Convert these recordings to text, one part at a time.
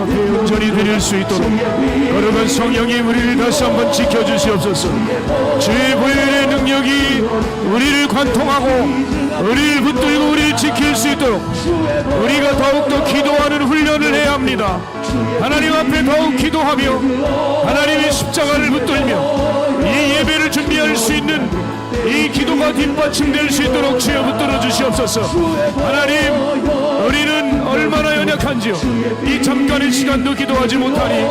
온전히 드릴 수 있도록 거룩한 성령이 우리를 다시 한번 지켜주시옵소서. 주의 보혈의 능력이 우리를 관통하고 우리를 붙들고 우리를 지킬 수 있도록 우리가 더욱더 기도하는 훈련을 해야 합니다. 하나님 앞에 더욱 기도하며 하나님의 십자가를 붙들며 이 예배를 준비할 수 있는 이 기도가 뒷받침될 수 있도록 주여 붙들어 주시옵소서. 하나님, 우리는 얼마나 연약한지요. 이 잠깐의 시간도 기도하지 못하니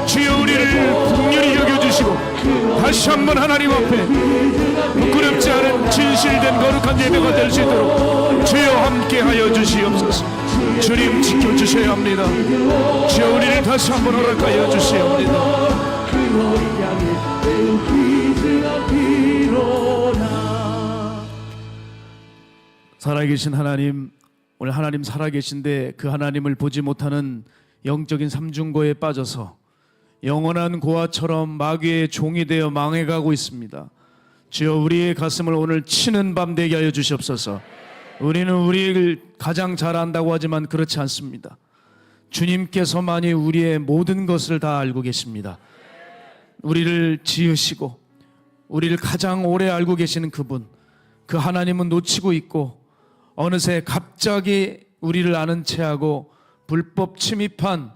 주여 우리를 긍휼히 여겨주시고 다시 한번 하나님 앞에 부끄럽지 않은 진실된 거룩한 예배가 될 수 있도록 주여 함께하여 주시옵소서. 주님 지켜주셔야 합니다. 주여 우리를 다시 한번 허락하여 주시옵니다. 살아계신 하나님, 오늘 하나님 살아계신데 그 하나님을 보지 못하는 영적인 삼중고에 빠져서 영원한 고아처럼 마귀의 종이 되어 망해가고 있습니다. 주여 우리의 가슴을 오늘 치는 밤 되게 하여 주시옵소서. 우리는 우리를 가장 잘 안다고 하지만 그렇지 않습니다. 주님께서만이 우리의 모든 것을 다 알고 계십니다. 우리를 지으시고 우리를 가장 오래 알고 계시는 그분, 그 하나님은 놓치고 있고 어느새 갑자기 우리를 아는 체하고 불법 침입한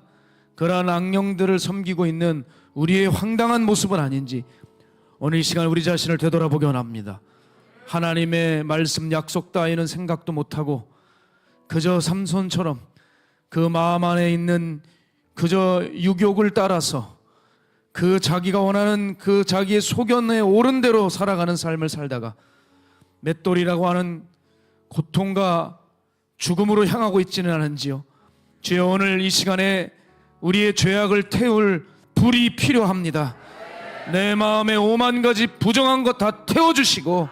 그러한 악령들을 섬기고 있는 우리의 황당한 모습은 아닌지 오늘 이 시간 우리 자신을 되돌아보기 원합니다. 하나님의 말씀 약속 따위는 생각도 못하고 그저 삼손처럼 그 마음 안에 있는 그저 유욕을 따라서 그 자기가 원하는 그 자기의 소견에 옳은 대로 살아가는 삶을 살다가 맷돌이라고 하는 고통과 죽음으로 향하고 있지는 않은지요. 주여 오늘 이 시간에 우리의 죄악을 태울 불이 필요합니다. 내 마음에 오만 가지 부정한 것 다 태워주시고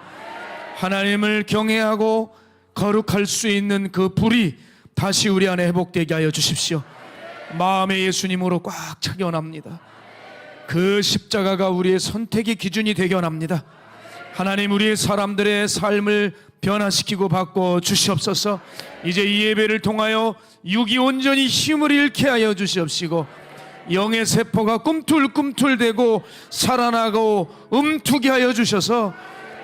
하나님을 경외하고 거룩할 수 있는 그 불이 다시 우리 안에 회복되게 하여 주십시오. 마음에 예수님으로 꽉 차기 원합니다. 그 십자가가 우리의 선택의 기준이 되게 원합니다. 하나님, 우리의 사람들의 삶을 변화시키고 바꿔 주시옵소서. 이제 이 예배를 통하여 육이 온전히 힘을 잃게 하여 주시옵시고 영의 세포가 꿈틀꿈틀대고 살아나고 움트게 하여 주셔서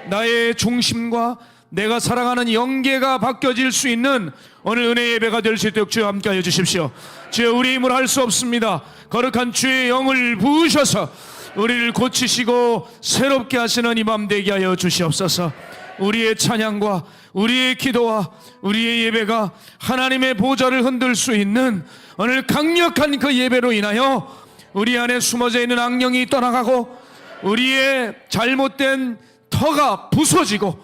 나의 중심과 내가 살아가는 영계가 바뀌어질 수 있는 오늘 은혜 예배가 될 수 있도록 주여 함께 하여 주십시오. 주여 우리 힘을 할 수 없습니다. 거룩한 주의 영을 부으셔서 우리를 고치시고 새롭게 하시는 이 밤 되게 하여 주시옵소서. 우리의 찬양과 우리의 기도와 우리의 예배가 하나님의 보좌를 흔들 수 있는 오늘 강력한 그 예배로 인하여 우리 안에 숨어져 있는 악령이 떠나가고 우리의 잘못된 터가 부서지고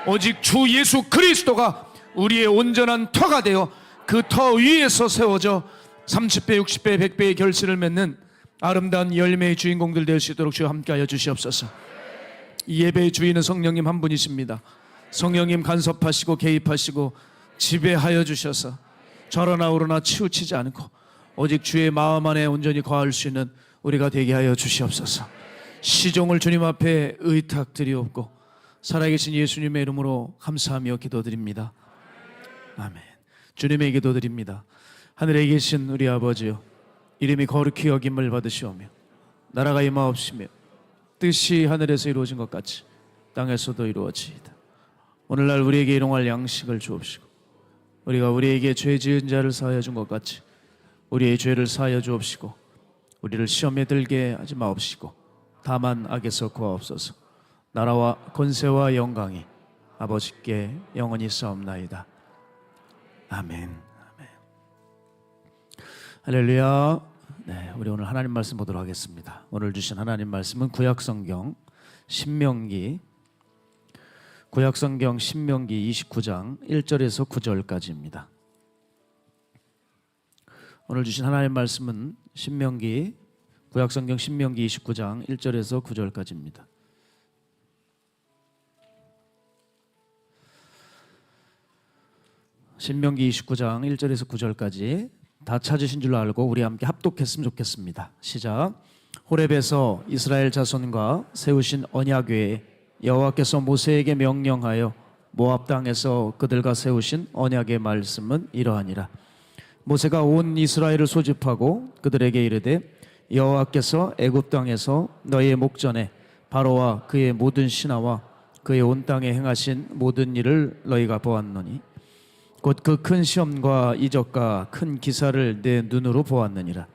오직 주 예수 그리스도가 우리의 온전한 터가 되어 그 터 위에서 세워져 30배, 60배, 100배의 결실을 맺는 아름다운 열매의 주인공들 될 수 있도록 주여 함께하여 주시옵소서. 이 예배의 주인은 성령님 한 분이십니다. 성령님 간섭하시고 개입하시고 지배하여 주셔서 저러나 오르나 치우치지 않고 오직 주의 마음 안에 온전히 거할 수 있는 우리가 되게 하여 주시옵소서. 시종을 주님 앞에 의탁드리옵고 살아계신 예수님의 이름으로 감사하며 기도드립니다. 아멘. 주님의 기도드립니다. 하늘에 계신 우리 아버지여, 이름이 거룩히 여김을 받으시오며 나라가 임하옵시며 뜻이 하늘에서 이루어진 것 같이 땅에서도 이루어지이다. 오늘날 우리에게 일용할 양식을 주옵시고 우리가 우리에게 죄 지은 자를 사하여 준 것 같이 우리의 죄를 사하여 주옵시고 우리를 시험에 들게 하지 마옵시고 다만 악에서 구하옵소서. 나라와 권세와 영광이 아버지께 영원히 싸움나이다. 아멘. 아멘. 할렐루야. 네, 우리 오늘 하나님 말씀 보도록 하겠습니다. 오늘 주신 하나님 말씀은 구약성경 신명기 29장 1절에서 9절까지입니다. 오늘 주신 하나님 말씀은 구약성경 신명기 29장 1절에서 9절까지입니다. 신명기 29장 1절에서 9절까지 다 찾으신 줄로 알고 우리 함께 합독했으면 좋겠습니다. 시작. 호렙에서 이스라엘 자손과 세우신 언약궤에 여호와께서 모세에게 명령하여 모압 땅에서 그들과 세우신 언약의 말씀은 이러하니라. 모세가 온 이스라엘을 소집하고 그들에게 이르되 여호와께서 애굽 땅에서 너희의 목전에 바로와 그의 모든 신하와 그의 온 땅에 행하신 모든 일을 너희가 보았노니 곧 그 큰 시험과 이적과 큰 기사를 내 눈으로 보았느니라.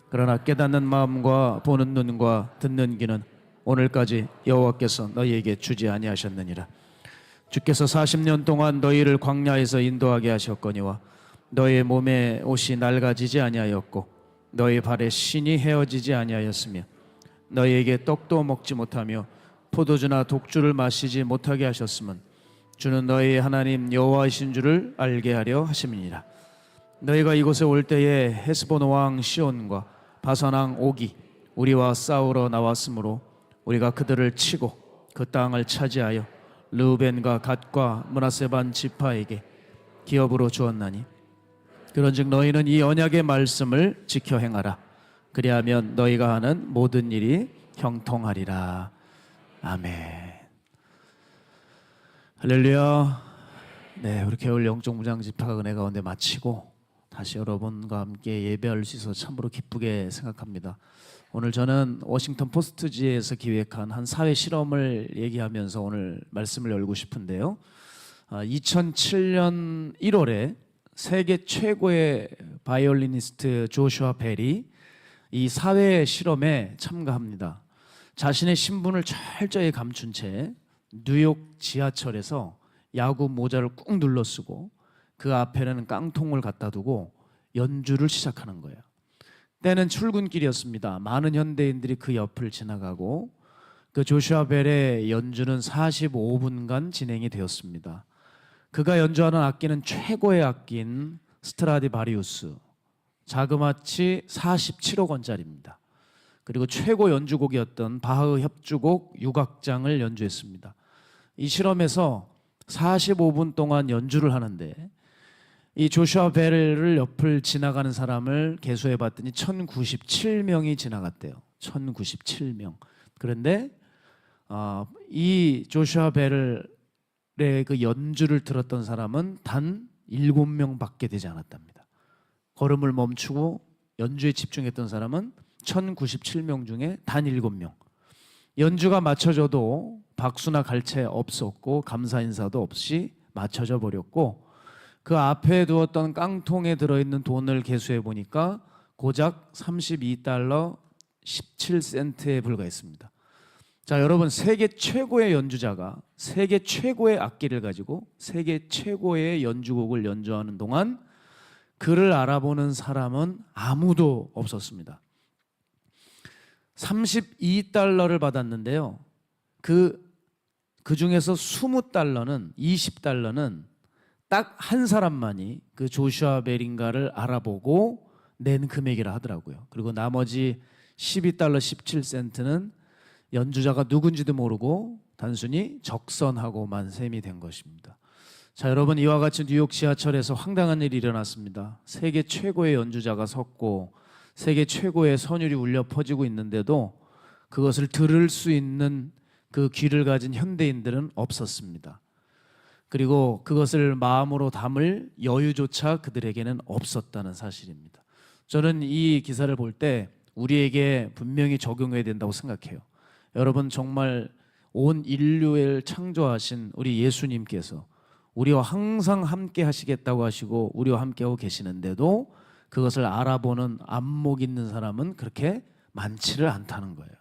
그러나 깨닫는 마음과 보는 눈과 듣는 귀는 오늘까지 여호와께서 너희에게 주지 아니하셨느니라. 주께서 40년 동안 너희를 광야에서 인도하게 하셨거니와 너희의 몸에 옷이 낡아지지 아니하였고 너희 발에 신이 헤어지지 아니하였으며 너희에게 떡도 먹지 못하며 포도주나 독주를 마시지 못하게 하셨음은 주는 너희의 하나님 여호와이신 줄을 알게 하려 하심이니라. 너희가 이곳에 올 때에 헤스본 왕 시온과 바산 왕 옥이 우리와 싸우러 나왔으므로 우리가 그들을 치고 그 땅을 차지하여 르우벤과 갓과 므낫세 반 지파에게 기업으로 주었나니 그런즉 너희는 이 언약의 말씀을 지켜 행하라. 그리하면 너희가 하는 모든 일이 형통하리라. 아멘. 할렐루야. 네, 우리 겨울 영적 무장 집회가 은혜 가운데 마치고 다시 여러분과 함께 예배할 수 있어서 참으로 기쁘게 생각합니다. 오늘 저는 워싱턴 포스트지에서 기획한 한 사회 실험을 얘기하면서 오늘 말씀을 열고 싶은데요. 2007년 1월에 세계 최고의 바이올리니스트 조슈아 벨이 이 사회 실험에 참가합니다. 자신의 신분을 철저히 감춘 채 뉴욕 지하철에서 야구 모자를 꾹 눌러 쓰고 그 앞에는 깡통을 갖다 두고 연주를 시작하는 거예요. 때는 출근길이었습니다. 많은 현대인들이 그 옆을 지나가고 그 조슈아 벨의 연주는 45분간 진행이 되었습니다. 그가 연주하는 악기는 최고의 악기인 스트라디바리우스, 자그마치 47억 원짜리입니다. 그리고 최고 연주곡이었던 바흐 협주곡 육악장을 연주했습니다. 이 실험에서 45분 동안 연주를 하는데 이 조슈아 벨을 옆을 지나가는 사람을 계수해 봤더니 1097명이 지나갔대요. 1097명. 그런데 이 조슈아 벨의 그 연주를 들었던 사람은 단 7명밖에 되지 않았답니다. 걸음을 멈추고 연주에 집중했던 사람은 1097명 중에 단 7명. 연주가 맞춰져도 박수나 갈채 없었고 감사 인사도 없이 맞춰져 버렸고 그 앞에 두었던 깡통에 들어있는 돈을 계수해 보니까 고작 32달러 17센트에 불과했습니다. 자, 여러분, 세계 최고의 연주자가 세계 최고의 악기를 가지고 세계 최고의 연주곡을 연주하는 동안 그를 알아보는 사람은 아무도 없었습니다. 32달러를 받았는데요. 그 중에서 20달러는 20달러는 딱 한 사람만이 그 조슈아 벨인가를 알아보고 낸 금액이라 하더라고요. 그리고 나머지 12달러 17센트는 연주자가 누군지도 모르고 단순히 적선하고만 셈이 된 것입니다. 자, 여러분, 이와 같이 뉴욕 지하철에서 황당한 일이 일어났습니다. 세계 최고의 연주자가 섰고 세계 최고의 선율이 울려 퍼지고 있는데도 그것을 들을 수 있는 그 귀를 가진 현대인들은 없었습니다. 그리고 그것을 마음으로 담을 여유조차 그들에게는 없었다는 사실입니다. 저는 이 기사를 볼 때 우리에게 분명히 적용해야 된다고 생각해요. 여러분, 정말 온 인류를 창조하신 우리 예수님께서 우리와 항상 함께 하시겠다고 하시고 우리와 함께하고 계시는데도 그것을 알아보는 안목 있는 사람은 그렇게 많지를 않다는 거예요.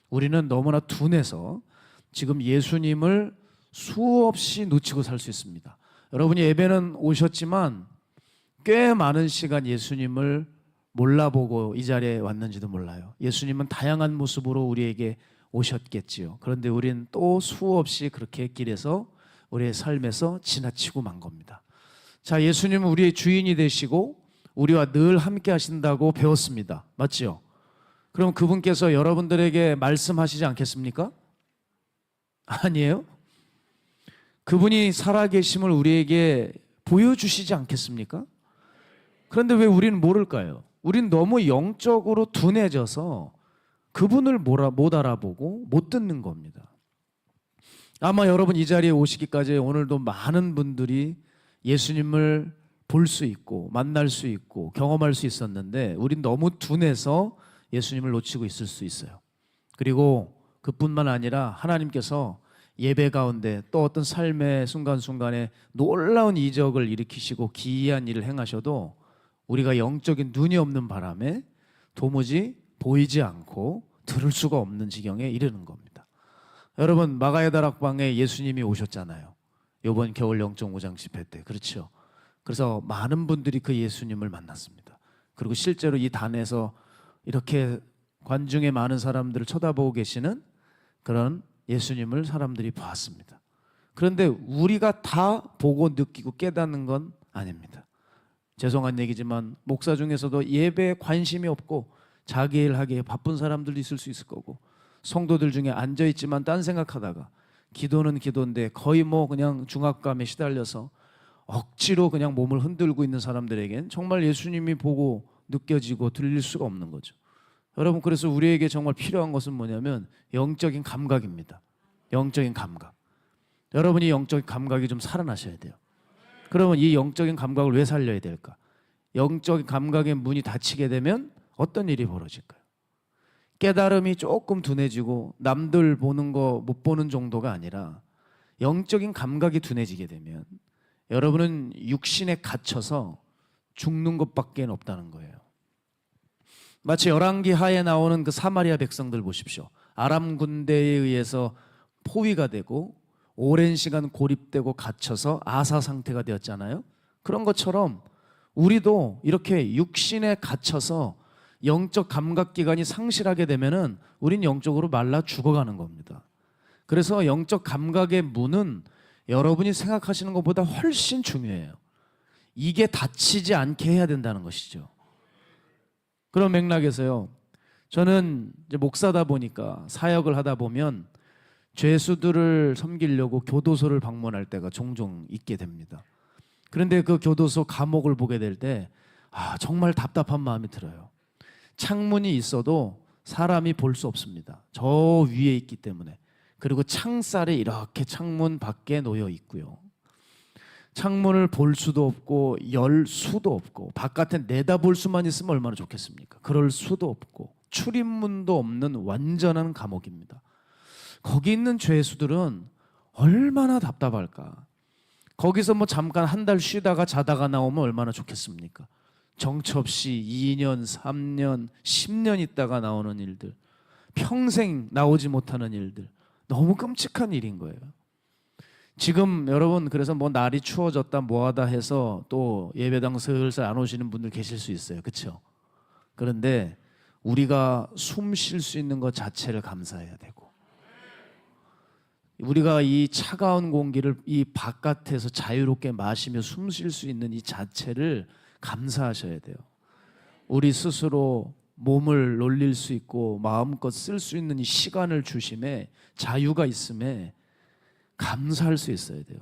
우리는 너무나 둔해서 지금 예수님을 수없이 놓치고 살 수 있습니다. 여러분이 예배는 오셨지만 꽤 많은 시간 예수님을 몰라보고 이 자리에 왔는지도 몰라요. 예수님은 다양한 모습으로 우리에게 오셨겠지요. 그런데 우리는 또 수없이 그렇게 길에서 우리의 삶에서 지나치고 만 겁니다. 자, 예수님은 우리의 주인이 되시고 우리와 늘 함께 하신다고 배웠습니다. 맞지요? 그럼 그분께서 여러분들에게 말씀하시지 않겠습니까? 아니에요? 그분이 살아계심을 우리에게 보여주시지 않겠습니까? 그런데 왜 우리는 모를까요? 우린 너무 영적으로 둔해져서 그분을 못 알아보고 못 듣는 겁니다. 아마 여러분 이 자리에 오시기까지 오늘도 많은 분들이 예수님을 볼 수 있고 만날 수 있고 경험할 수 있었는데 우린 너무 둔해서 예수님을 놓치고 있을 수 있어요. 그리고 그뿐만 아니라 하나님께서 예배 가운데 또 어떤 삶의 순간순간에 놀라운 이적을 일으키시고 기이한 일을 행하셔도 우리가 영적인 눈이 없는 바람에 도무지 보이지 않고 들을 수가 없는 지경에 이르는 겁니다. 여러분, 마가의 다락방에 예수님이 오셨잖아요. 이번 겨울 0.5장 집회 때. 그렇죠. 그래서 많은 분들이 그 예수님을 만났습니다. 그리고 실제로 이 단에서 이렇게 관중의 많은 사람들을 쳐다보고 계시는 그런 예수님을 사람들이 봤습니다. 그런데 우리가 다 보고 느끼고 깨닫는 건 아닙니다. 죄송한 얘기지만 목사 중에서도 예배에 관심이 없고 자기 일 하기에 바쁜 사람들도 있을 수 있을 거고, 성도들 중에 앉아있지만 딴 생각하다가 기도는 기도인데 거의 뭐 그냥 중압감에 시달려서 억지로 그냥 몸을 흔들고 있는 사람들에겐 정말 예수님이 보고 느껴지고 들릴 수가 없는 거죠. 여러분, 그래서 우리에게 정말 필요한 것은 뭐냐면 영적인 감각입니다. 영적인 감각. 여러분이 영적인 감각이 좀 살아나셔야 돼요. 그러면 이 영적인 감각을 왜 살려야 될까? 영적인 감각의 문이 닫히게 되면 어떤 일이 벌어질까요? 깨달음이 조금 둔해지고 남들 보는 거 못 보는 정도가 아니라 영적인 감각이 둔해지게 되면 여러분은 육신에 갇혀서 죽는 것밖에 없다는 거예요. 마치 열왕기 하에 나오는 그 사마리아 백성들 보십시오. 아람 군대에 의해서 포위가 되고 오랜 시간 고립되고 갇혀서 아사 상태가 되었잖아요. 그런 것처럼 우리도 이렇게 육신에 갇혀서 영적 감각기관이 상실하게 되면은 우린 영적으로 말라 죽어가는 겁니다. 그래서 영적 감각의 문은 여러분이 생각하시는 것보다 훨씬 중요해요. 이게 닫히지 않게 해야 된다는 것이죠. 그런 맥락에서요, 저는 이제 목사다 보니까 사역을 하다 보면 죄수들을 섬기려고 교도소를 방문할 때가 종종 있게 됩니다. 그런데 그 교도소 감옥을 보게 될 때 정말 답답한 마음이 들어요. 창문이 있어도 사람이 볼 수 없습니다. 저 위에 있기 때문에. 그리고 창살이 이렇게 창문 밖에 놓여 있고요. 창문을 볼 수도 없고 열 수도 없고 바깥에 내다볼 수만 있으면 얼마나 좋겠습니까? 그럴 수도 없고 출입문도 없는 완전한 감옥입니다. 거기 있는 죄수들은 얼마나 답답할까? 거기서 뭐 잠깐 한 달 쉬다가 자다가 나오면 얼마나 좋겠습니까? 정처 없이 2년, 3년, 10년 있다가 나오는 일들, 평생 나오지 못하는 일들, 너무 끔찍한 일인 거예요. 지금 여러분, 그래서 뭐 날이 추워졌다 뭐하다 해서 또 예배당 슬슬 안 오시는 분들 계실 수 있어요. 그렇죠? 그런데 우리가 숨 쉴 수 있는 것 자체를 감사해야 되고, 우리가 이 차가운 공기를 이 바깥에서 자유롭게 마시며 숨 쉴 수 있는 이 자체를 감사하셔야 돼요. 우리 스스로 몸을 놀릴 수 있고 마음껏 쓸 수 있는 이 시간을 주심에, 자유가 있음에 감사할 수 있어야 돼요.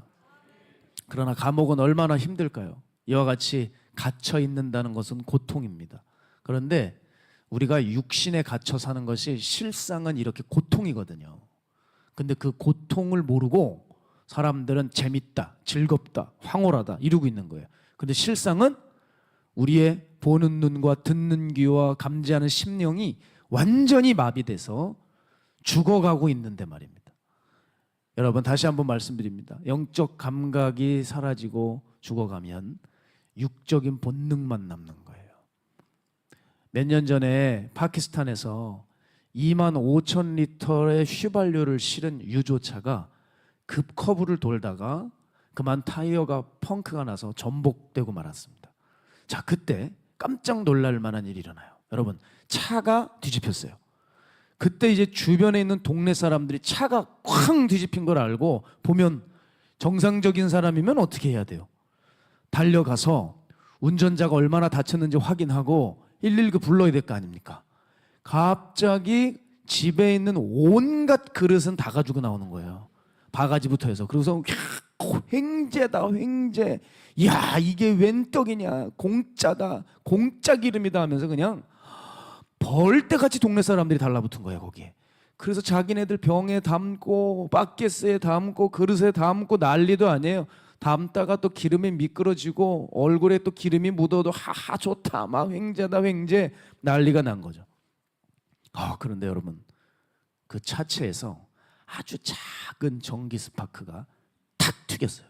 그러나 감옥은 얼마나 힘들까요? 이와 같이 갇혀 있는다는 것은 고통입니다. 그런데 우리가 육신에 갇혀 사는 것이 실상은 이렇게 고통이거든요. 근데 그 고통을 모르고 사람들은 재밌다, 즐겁다, 황홀하다 이러고 있는 거예요. 근데 실상은 우리의 보는 눈과 듣는 귀와 감지하는 심령이 완전히 마비돼서 죽어가고 있는데 말입니다. 여러분, 다시 한번 말씀드립니다. 영적 감각이 사라지고 죽어가면 육적인 본능만 남는 거예요. 몇 년 전에 파키스탄에서 25,000리터의 휘발유를 실은 유조차가 급커브를 돌다가 그만 타이어가 펑크가 나서 전복되고 말았습니다. 자, 그때 깜짝 놀랄 만한 일이 일어나요. 여러분, 차가 뒤집혔어요. 그때 이제 주변에 있는 동네 사람들이 차가 쾅 뒤집힌 걸 알고 보면 정상적인 사람이면 어떻게 해야 돼요? 달려가서 운전자가 얼마나 다쳤는지 확인하고 119 불러야 될 거 아닙니까? 갑자기 집에 있는 온갖 그릇은 다 가지고 나오는 거예요. 바가지부터 해서. 그래서 횡재다, 횡재. 야, 이게 웬 떡이냐? 공짜다, 공짜 기름이다 하면서 그냥 벌떼같이 동네 사람들이 달라붙은 거예요, 거기에. 그래서 자기네들 병에 담고 바켓스에 담고 그릇에 담고 난리도 아니에요. 담다가 또 기름이 미끄러지고 얼굴에 또 기름이 묻어도 하하 좋다 막 횡재다 횡재 난리가 난 거죠. 그런데 여러분 그 차체에서 아주 작은 전기 스파크가 탁 튀겼어요.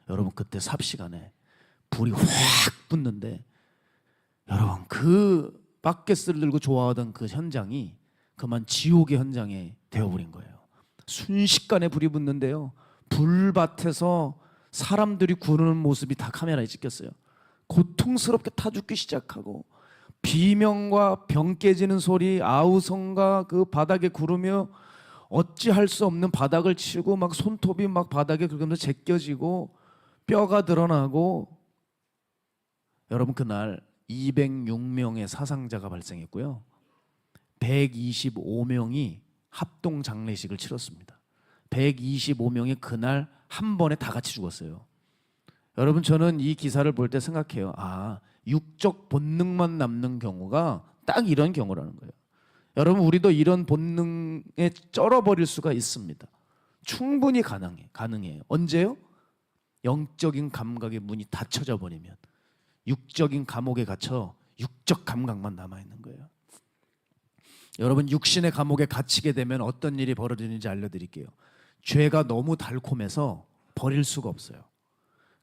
여러분 그때 삽시간에 불이 확 붙는데 여러분 그 바켓을 들고 좋아하던 그 현장이 그만 지옥의 현장이 되어버린 거예요. 순식간에 불이 붙는데요, 불밭에서 사람들이 구르는 모습이 다 카메라에 찍혔어요. 고통스럽게 타 죽기 시작하고 비명과 병 깨지는 소리, 아우성과 그 바닥에 구르며 어찌할 수 없는 바닥을 치고 막 손톱이 막 바닥에 긁으면서 제껴지고 뼈가 드러나고. 여러분 그날 206명의 사상자가 발생했고요, 125명이 합동 장례식을 치렀습니다. 125명이 그날 한 번에 다 같이 죽었어요. 여러분 저는 이 기사를 볼 때 생각해요. 육적 본능만 남는 경우가 딱 이런 경우라는 거예요. 여러분 우리도 이런 본능에 쩔어버릴 수가 있습니다. 충분히 가능해요. 언제요? 영적인 감각의 문이 닫혀져 버리면, 육적인 감옥에 갇혀 육적 감각만 남아있는 거예요. 여러분 육신의 감옥에 갇히게 되면 어떤 일이 벌어지는지 알려드릴게요. 죄가 너무 달콤해서 버릴 수가 없어요.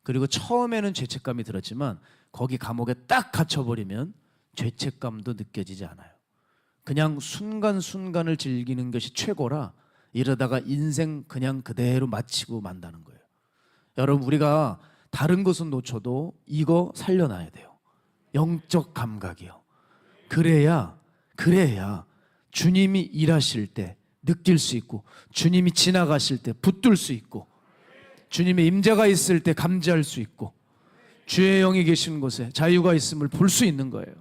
그리고 처음에는 죄책감이 들었지만 거기 감옥에 딱 갇혀버리면 죄책감도 느껴지지 않아요. 그냥 순간순간을 즐기는 것이 최고라 이러다가 인생 그냥 그대로 마치고 만다는 거예요. 여러분 우리가 다른 것은 놓쳐도 이거 살려놔야 돼요. 영적 감각이요. 그래야 주님이 일하실 때 느낄 수 있고, 주님이 지나가실 때 붙들 수 있고, 주님의 임재가 있을 때 감지할 수 있고, 주의 영이 계시는 곳에 자유가 있음을 볼 수 있는 거예요.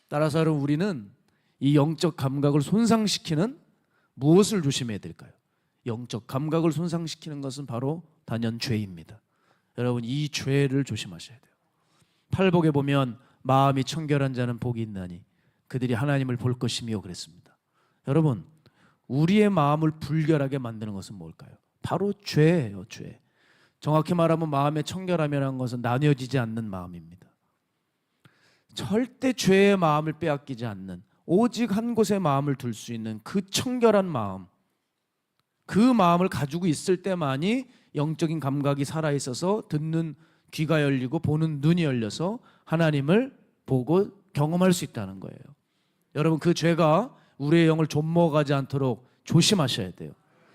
따라서 여러분 우리는 이 영적 감각을 손상시키는 무엇을 조심해야 될까요? 영적 감각을 손상시키는 것은 바로 단연 죄입니다. 여러분 이 죄를 조심하셔야 돼요. 팔복에 보면 마음이 청결한 자는 복이 있나니 그들이 하나님을 볼 것이며 그랬습니다. 여러분 우리의 마음을 불결하게 만드는 것은 뭘까요? 바로 죄예요. 죄. 정확히 말하면 마음의 청결함이라는 것은 나뉘어지지 않는 마음입니다. 절대 죄의 마음을 빼앗기지 않는, 오직 한 곳에 마음을 둘 수 있는 그 청결한 마음, 그 마음을 가지고 있을 때만이 영적인 감각이 살아있어서 듣는 귀가 열리고 보는 눈이 열려서 하나님을 보고 경험할 수 있다는 거예요. 여러분 그 죄가 우리의 영을 좀먹어가지 않도록 조심하셔야 돼요.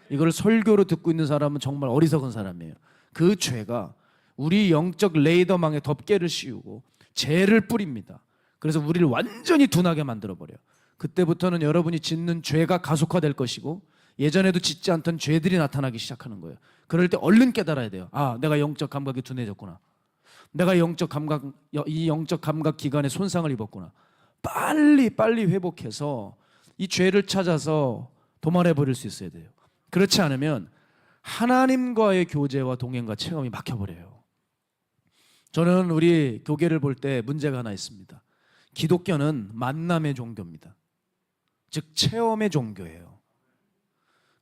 이걸 설교로 듣고 있는 사람은 정말 어리석은 사람이에요. 그 죄가 우리 영적 레이더망에 덮개를 씌우고 죄를 뿌립니다. 그래서 우리를 완전히 둔하게 만들어버려요. 그때부터는 여러분이 짓는 죄가 가속화될 것이고 예전에도 짓지 않던 죄들이 나타나기 시작하는 거예요. 그럴 때 얼른 깨달아야 돼요. 내가 영적 감각이 둔해졌구나. 내가 이 영적 감각 기관에 손상을 입었구나. 빨리 회복해서 이 죄를 찾아서 도말해 버릴 수 있어야 돼요. 그렇지 않으면 하나님과의 교제와 동행과 체험이 막혀버려요. 저는 우리 교계를 볼 때 문제가 하나 있습니다. 기독교는 만남의 종교입니다. 즉 체험의 종교예요.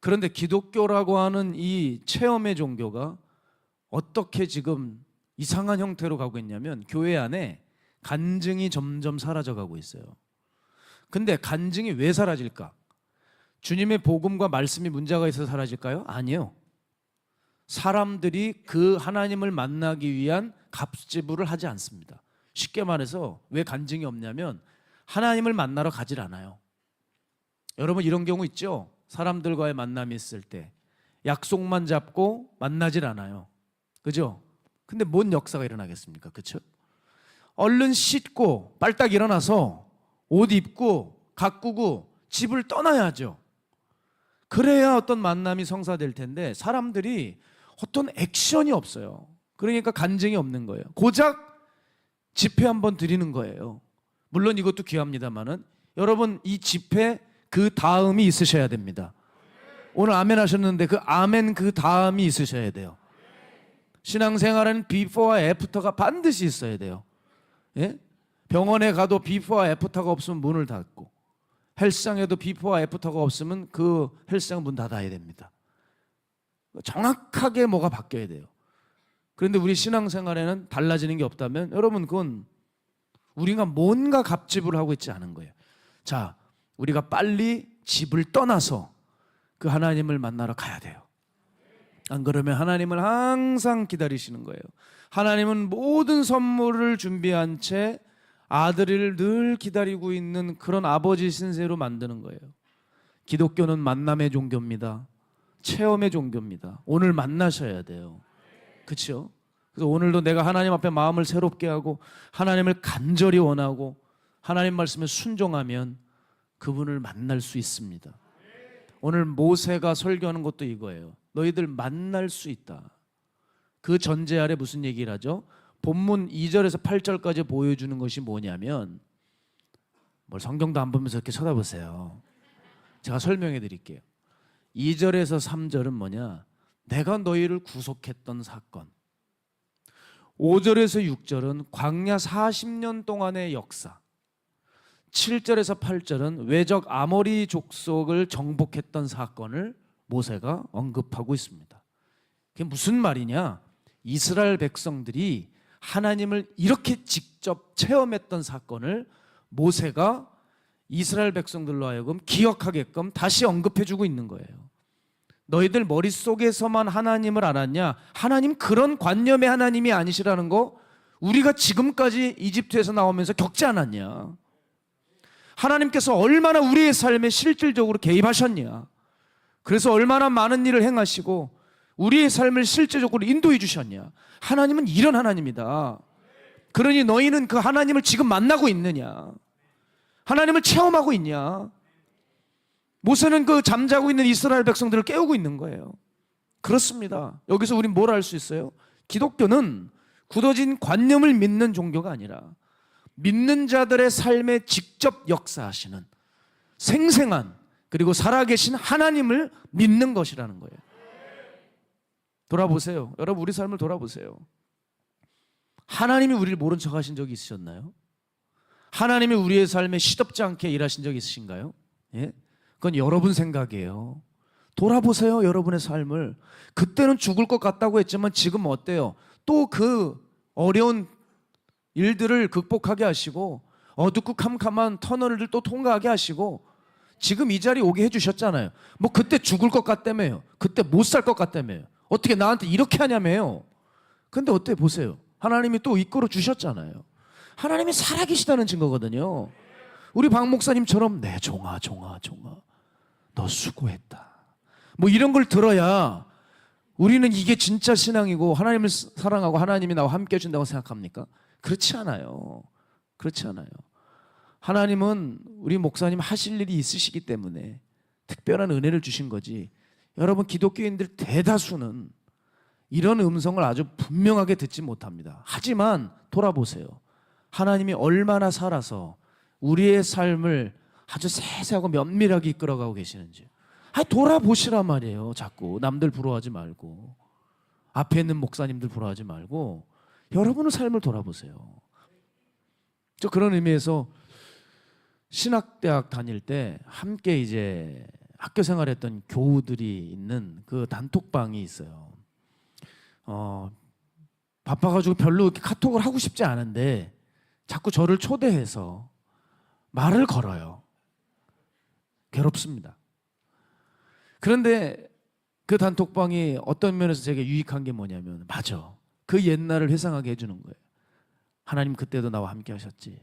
그런데 기독교라고 하는 이 체험의 종교가 어떻게 지금 이상한 형태로 가고 있냐면 교회 안에 간증이 점점 사라져가고 있어요. 근데 간증이 왜 사라질까? 주님의 복음과 말씀이 문제가 있어서 사라질까요? 아니요. 사람들이 그 하나님을 만나기 위한 값지불을 하지 않습니다. 쉽게 말해서 왜 간증이 없냐면 하나님을 만나러 가질 않아요. 여러분 이런 경우 있죠? 사람들과의 만남이 있을 때 약속만 잡고 만나질 않아요. 그죠? 근데 뭔 역사가 일어나겠습니까? 그렇죠? 얼른 씻고 빨딱 일어나서 옷 입고 가꾸고 집을 떠나야죠. 그래야 어떤 만남이 성사될 텐데 사람들이 어떤 액션이 없어요. 그러니까 간증이 없는 거예요. 고작 집회 한번 드리는 거예요. 물론 이것도 귀합니다만은 여러분 이 집회 그 다음이 있으셔야 됩니다. 오늘 아멘 하셨는데 그 아멘 그 다음이 있으셔야 돼요. 신앙생활은 비포와 애프터가 반드시 있어야 돼요. 예? 병원에 가도 비포와 애프터가 없으면 문을 닫고, 헬스장에도 비포와 애프터가 없으면 그 헬스장 문 닫아야 됩니다. 정확하게 뭐가 바뀌어야 돼요. 그런데 우리 신앙생활에는 달라지는 게 없다면 여러분 그건 우리가 뭔가 갑집을 하고 있지 않은 거예요. 자, 우리가 빨리 집을 떠나서 그 하나님을 만나러 가야 돼요. 안 그러면 하나님을 항상 기다리시는 거예요. 하나님은 모든 선물을 준비한 채 아들을 늘 기다리고 있는 그런 아버지 신세로 만드는 거예요. 기독교는 만남의 종교입니다. 체험의 종교입니다. 오늘 만나셔야 돼요. 그렇죠? 그래서 오늘도 내가 하나님 앞에 마음을 새롭게 하고 하나님을 간절히 원하고 하나님 말씀에 순종하면 그분을 만날 수 있습니다. 오늘 모세가 설교하는 것도 이거예요. 너희들 만날 수 있다. 그 전제 아래 무슨 얘기를 하죠? 본문 2절에서 8절까지 보여주는 것이 뭐냐면, 뭘 성경도 안 보면서 이렇게 쳐다보세요. 제가 설명해 드릴게요. 2절에서 3절은 뭐냐? 내가 너희를 구속했던 사건. 5절에서 6절은 광야 40년 동안의 역사. 7절에서 8절은 외적 아모리 족속을 정복했던 사건을 모세가 언급하고 있습니다. 그게 무슨 말이냐? 이스라엘 백성들이 하나님을 이렇게 직접 체험했던 사건을 모세가 이스라엘 백성들로 하여금 기억하게끔 다시 언급해주고 있는 거예요. 너희들 머릿속에서만 하나님을 알았냐? 하나님 그런 관념의 하나님이 아니시라는 거 우리가 지금까지 이집트에서 나오면서 겪지 않았냐? 하나님께서 얼마나 우리의 삶에 실질적으로 개입하셨냐? 그래서 얼마나 많은 일을 행하시고 우리의 삶을 실제적으로 인도해 주셨냐? 하나님은 이런 하나님이다. 그러니 너희는 그 하나님을 지금 만나고 있느냐? 하나님을 체험하고 있냐? 모세는 그 잠자고 있는 이스라엘 백성들을 깨우고 있는 거예요. 그렇습니다. 여기서 우린 뭘 알 수 있어요? 기독교는 굳어진 관념을 믿는 종교가 아니라 믿는 자들의 삶에 직접 역사하시는 생생한 그리고 살아계신 하나님을 믿는 것이라는 거예요. 돌아보세요. 여러분 우리 삶을 돌아보세요. 하나님이 우리를 모른 척 하신 적이 있으셨나요? 하나님이 우리의 삶에 시덥지 않게 일하신 적이 있으신가요? 예? 그건 여러분 생각이에요. 돌아보세요. 여러분의 삶을. 그때는 죽을 것 같다고 했지만 지금 어때요? 또 그 어려운 일들을 극복하게 하시고 어둡고 캄캄한 터널을 또 통과하게 하시고 지금 이 자리에 오게 해주셨잖아요. 뭐 그때 죽을 것 같다며요. 그때 못 살 것 같다며요. 어떻게 나한테 이렇게 하냐며요. 근데 어때 보세요. 하나님이 또 이끌어 주셨잖아요. 하나님이 살아계시다는 증거거든요. 우리 박 목사님처럼 내 종아 너 수고했다. 뭐 이런 걸 들어야 우리는 이게 진짜 신앙이고 하나님을 사랑하고 하나님이 나와 함께 해준다고 생각합니까? 그렇지 않아요. 그렇지 않아요. 하나님은 우리 목사님 하실 일이 있으시기 때문에 특별한 은혜를 주신 거지. 여러분 기독교인들 대다수는 이런 음성을 아주 분명하게 듣지 못합니다. 하지만 돌아보세요. 하나님이 얼마나 살아서 우리의 삶을 아주 세세하고 면밀하게 이끌어가고 계시는지 돌아보시란 말이에요. 자꾸 남들 부러워하지 말고 앞에 있는 목사님들 부러워하지 말고 여러분의 삶을 돌아보세요. 저 그런 의미에서 신학대학 다닐 때 함께 이제 학교 생활했던 교우들이 있는 그 단톡방이 있어요. 바빠가지고 별로 이렇게 카톡을 하고 싶지 않은데 자꾸 저를 초대해서 말을 걸어요. 괴롭습니다. 그런데 그 단톡방이 어떤 면에서 제게 유익한 게 뭐냐면 맞아. 그 옛날을 회상하게 해주는 거예요. 하나님 그때도 나와 함께 하셨지.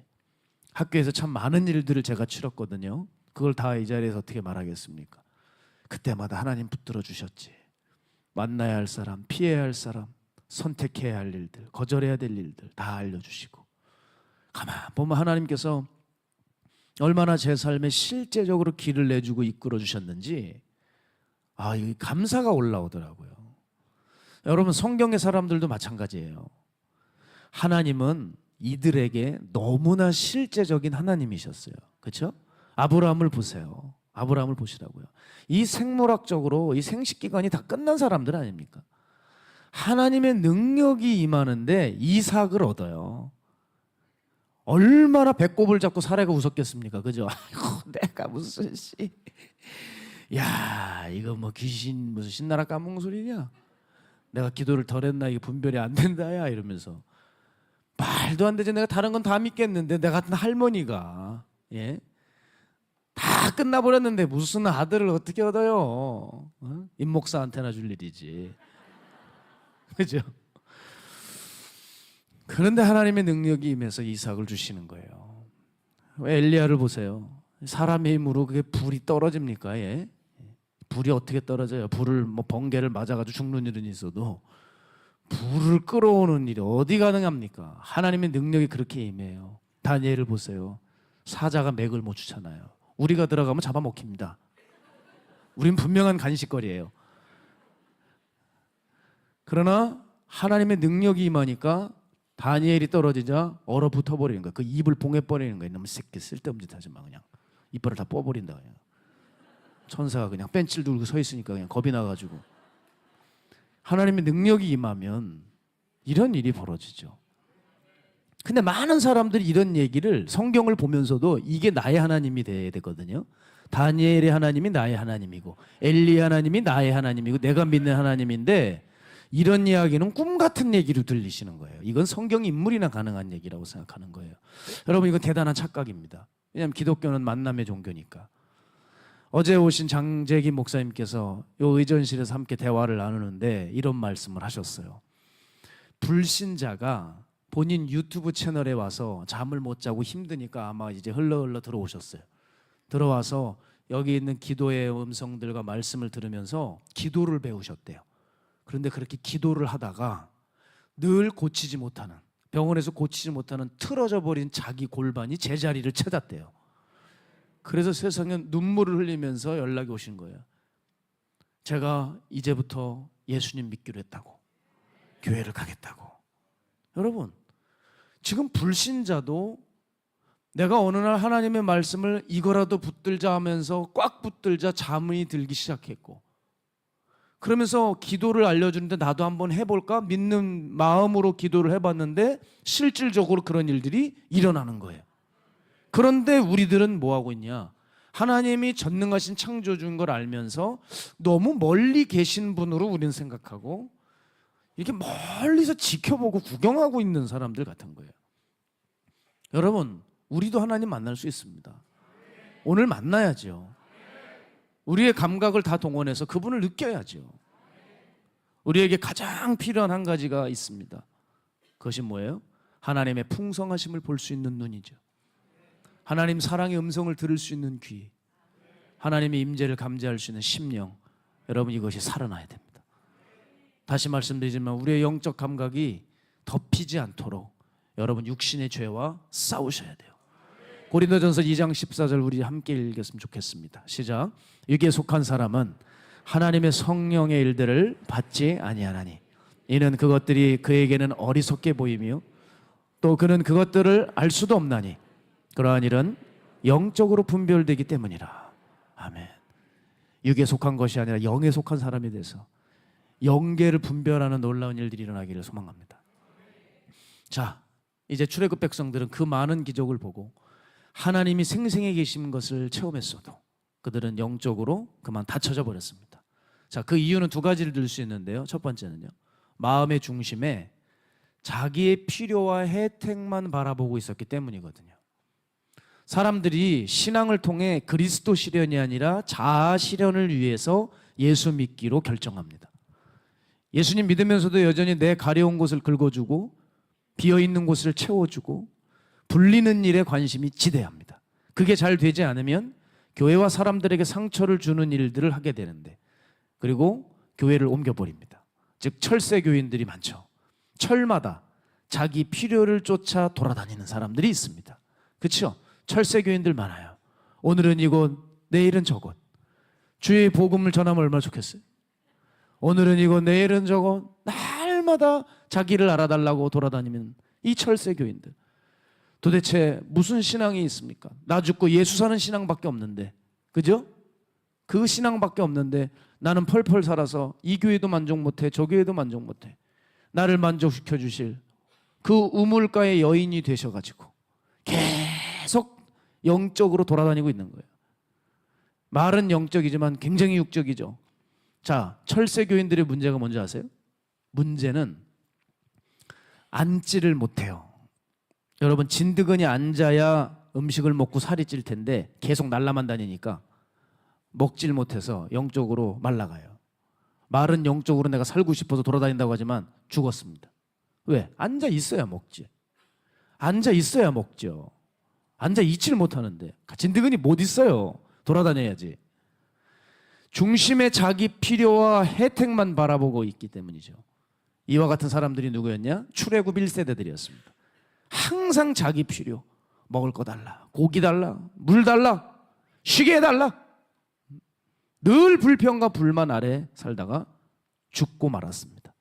학교에서 참 많은 일들을 제가 치렀거든요. 그걸 다 이 자리에서 어떻게 말하겠습니까? 그때마다 하나님 붙들어 주셨지. 만나야 할 사람, 피해야 할 사람, 선택해야 할 일들, 거절해야 될 일들 다 알려주시고 가만 보면 하나님께서 얼마나 제 삶에 실제적으로 길을 내주고 이끌어 주셨는지 이 감사가 올라오더라고요. 여러분 성경의 사람들도 마찬가지예요. 하나님은 이들에게 너무나 실제적인 하나님이셨어요. 그렇죠? 아브라함을 보세요. 아브라함을 보시라고요. 이 생물학적으로 이 생식기관이 다 끝난 사람들 아닙니까? 하나님의 능력이 임하는데 이삭을 얻어요. 얼마나 배꼽을 잡고 사례가 웃었겠습니까? 그죠? 아이고 내가 무슨 야 이거 뭐 귀신 무슨 신나라 까먹는 소리냐? 내가 기도를 덜 했나 이게 분별이 안 된다야 이러면서 말도 안 되지. 내가 다른 건 다 믿겠는데 내 같은 할머니가 다 끝나버렸는데 무슨 아들을 어떻게 얻어요? 임 목사한테나 줄 일이지. 그죠? 그런데 하나님의 능력이 임해서 이삭을 주시는 거예요. 엘리야를 보세요. 사람의 힘으로 그게 불이 떨어집니까? 불이 어떻게 떨어져요? 불을 번개를 맞아가지고 죽는 일은 있어도 불을 끌어오는 일이 어디 가능합니까? 하나님의 능력이 그렇게 임해요. 다니엘을 보세요. 사자가 맥을 못 추잖아요. 우리가 들어가면 잡아먹힙니다. 우린 분명한 간식거리예요. 그러나 하나님의 능력이 임하니까 다니엘이 떨어지자 얼어붙어 버리는 거야. 그 입을 봉해 버리는 거야. 너무 새끼 쓸데없는 짓 하지 마. 그냥 이빨을 다 뽑아버린다. 그냥 천사가 그냥 벤치를 들고 서 있으니까 그냥 겁이 나가지고. 하나님의 능력이 임하면 이런 일이 벌어지죠. 근데 많은 사람들이 이런 얘기를 성경을 보면서도 이게 나의 하나님이 돼야 되거든요. 다니엘의 하나님이 나의 하나님이고 엘리 하나님이 나의 하나님이고 내가 믿는 하나님인데 이런 이야기는 꿈 같은 얘기로 들리시는 거예요. 이건 성경 인물이나 가능한 얘기라고 생각하는 거예요. 여러분 이건 대단한 착각입니다. 왜냐하면 기독교는 만남의 종교니까. 어제 오신 장재기 목사님께서 요 의전실에서 함께 대화를 나누는데 이런 말씀을 하셨어요. 불신자가 본인 유튜브 채널에 와서 잠을 못 자고 힘드니까 아마 이제 흘러 들어오셨어요. 들어와서 여기 있는 기도의 음성들과 말씀을 들으면서 기도를 배우셨대요. 그런데 그렇게 기도를 하다가 늘 고치지 못하는, 병원에서 고치지 못하는 틀어져 버린 자기 골반이 제자리를 찾았대요. 그래서 세상에 눈물을 흘리면서 연락이 오신 거예요. 제가 이제부터 예수님 믿기로 했다고, 교회를 가겠다고. 여러분 지금 불신자도 내가 어느 날 하나님의 말씀을 이거라도 붙들자 하면서 꽉 붙들자 잠이 들기 시작했고, 그러면서 기도를 알려주는데 나도 한번 해볼까 믿는 마음으로 기도를 해봤는데 실질적으로 그런 일들이 일어나는 거예요. 그런데 우리들은 뭐하고 있냐? 하나님이 전능하신 창조주인 걸 알면서 너무 멀리 계신 분으로 우리는 생각하고 이렇게 멀리서 지켜보고 구경하고 있는 사람들 같은 거예요. 여러분 우리도 하나님 만날 수 있습니다. 오늘 만나야죠. 우리의 감각을 다 동원해서 그분을 느껴야죠. 우리에게 가장 필요한 한 가지가 있습니다. 그것이 뭐예요? 하나님의 풍성하심을 볼 수 있는 눈이죠. 하나님 사랑의 음성을 들을 수 있는 귀, 하나님의 임재를 감지할 수 있는 심령. 여러분 이것이 살아나야 됩니다. 다시 말씀드리지만 우리의 영적 감각이 덮이지 않도록 여러분 육신의 죄와 싸우셔야 돼요. 고린도전서 2장 14절 우리 함께 읽었으면 좋겠습니다. 시작. 육에 속한 사람은 하나님의 성령의 일들을 받지 아니하나니 이는 그것들이 그에게는 어리석게 보이며 또 그는 그것들을 알 수도 없나니 그러한 일은 영적으로 분별되기 때문이라. 아멘. 육에 속한 것이 아니라 영에 속한 사람이 돼서 영계를 분별하는 놀라운 일들이 일어나기를 소망합니다. 자, 이제 출애굽 백성들은 그 많은 기적을 보고 하나님이 생생해 계신 것을 체험했어도 그들은 영적으로 그만 닫혀져 버렸습니다. 자, 그 이유는 두 가지를 들 수 있는데요. 첫 번째는요, 마음의 중심에 자기의 필요와 혜택만 바라보고 있었기 때문이거든요. 사람들이 신앙을 통해 그리스도 실현이 아니라 자아 실현을 위해서 예수 믿기로 결정합니다. 예수님 믿으면서도 여전히 내 가려운 곳을 긁어주고 비어있는 곳을 채워주고 불리는 일에 관심이 지대합니다. 그게 잘 되지 않으면 교회와 사람들에게 상처를 주는 일들을 하게 되는데, 그리고 교회를 옮겨버립니다. 즉 철새 교인들이 많죠. 철마다 자기 필요를 쫓아 돌아다니는 사람들이 있습니다. 그렇죠? 철새 교인들 많아요. 오늘은 이곳, 내일은 저곳. 주의 복음을 전하면 얼마나 좋겠어요? 오늘은 이곳, 내일은 저곳. 날마다 자기를 알아달라고 돌아다니는 이 철새 교인들. 도대체 무슨 신앙이 있습니까? 나 죽고 예수 사는 신앙밖에 없는데, 그죠? 그 신앙밖에 없는데 나는 펄펄 살아서 이 교회도 만족 못해, 저 교회도 만족 못해. 나를 만족시켜 주실 그 우물가의 여인이 되셔가지고 계속 영적으로 돌아다니고 있는 거예요. 말은 영적이지만 굉장히 육적이죠. 자, 철새 교인들의 문제가 뭔지 아세요? 문제는 앉지를 못해요. 여러분, 진드근이 앉아야 음식을 먹고 살이 찔 텐데 계속 날라만 다니니까 먹질 못해서 영적으로 말라가요. 말은 영적으로 내가 살고 싶어서 돌아다닌다고 하지만 죽었습니다. 왜? 앉아 있어야 먹지. 앉아 있어야 먹죠. 앉아 있지를 못하는데 진드근이 못 있어요. 돌아다녀야지. 중심에 자기 필요와 혜택만 바라보고 있기 때문이죠. 이와 같은 사람들이 누구였냐? 출애굽 1세대들이었습니다. 항상 자기 필요, 먹을 거 달라, 고기 달라, 물 달라, 쉬게 해달라. 늘 불평과 불만 아래 살다가 죽고 말았습니다.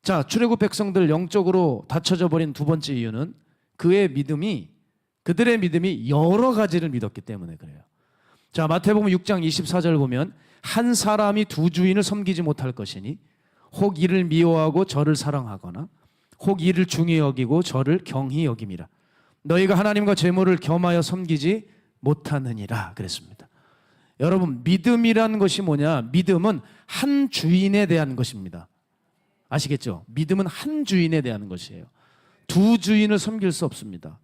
자, 출애굽 백성들 영적으로 닫혀져 버린 두 번째 이유는 그들의 믿음이 여러 가지를 믿었기 때문에 그래요. 자, 마태복음 6장 24절 보면 한 사람이 두 주인을 섬기지 못할 것이니 혹 이를 미워하고 저를 사랑하거나 혹 이를 중히 여기고 저를 경히 여김이라. 너희가 하나님과 재물을 겸하여 섬기지 못하느니라 그랬습니다. 여러분, 믿음이란 것이 뭐냐? 믿음은 한 주인에 대한 것입니다. 아시겠죠? 믿음은 한 주인에 대한 것이에요. 두 주인을 섬길 수 없습니다.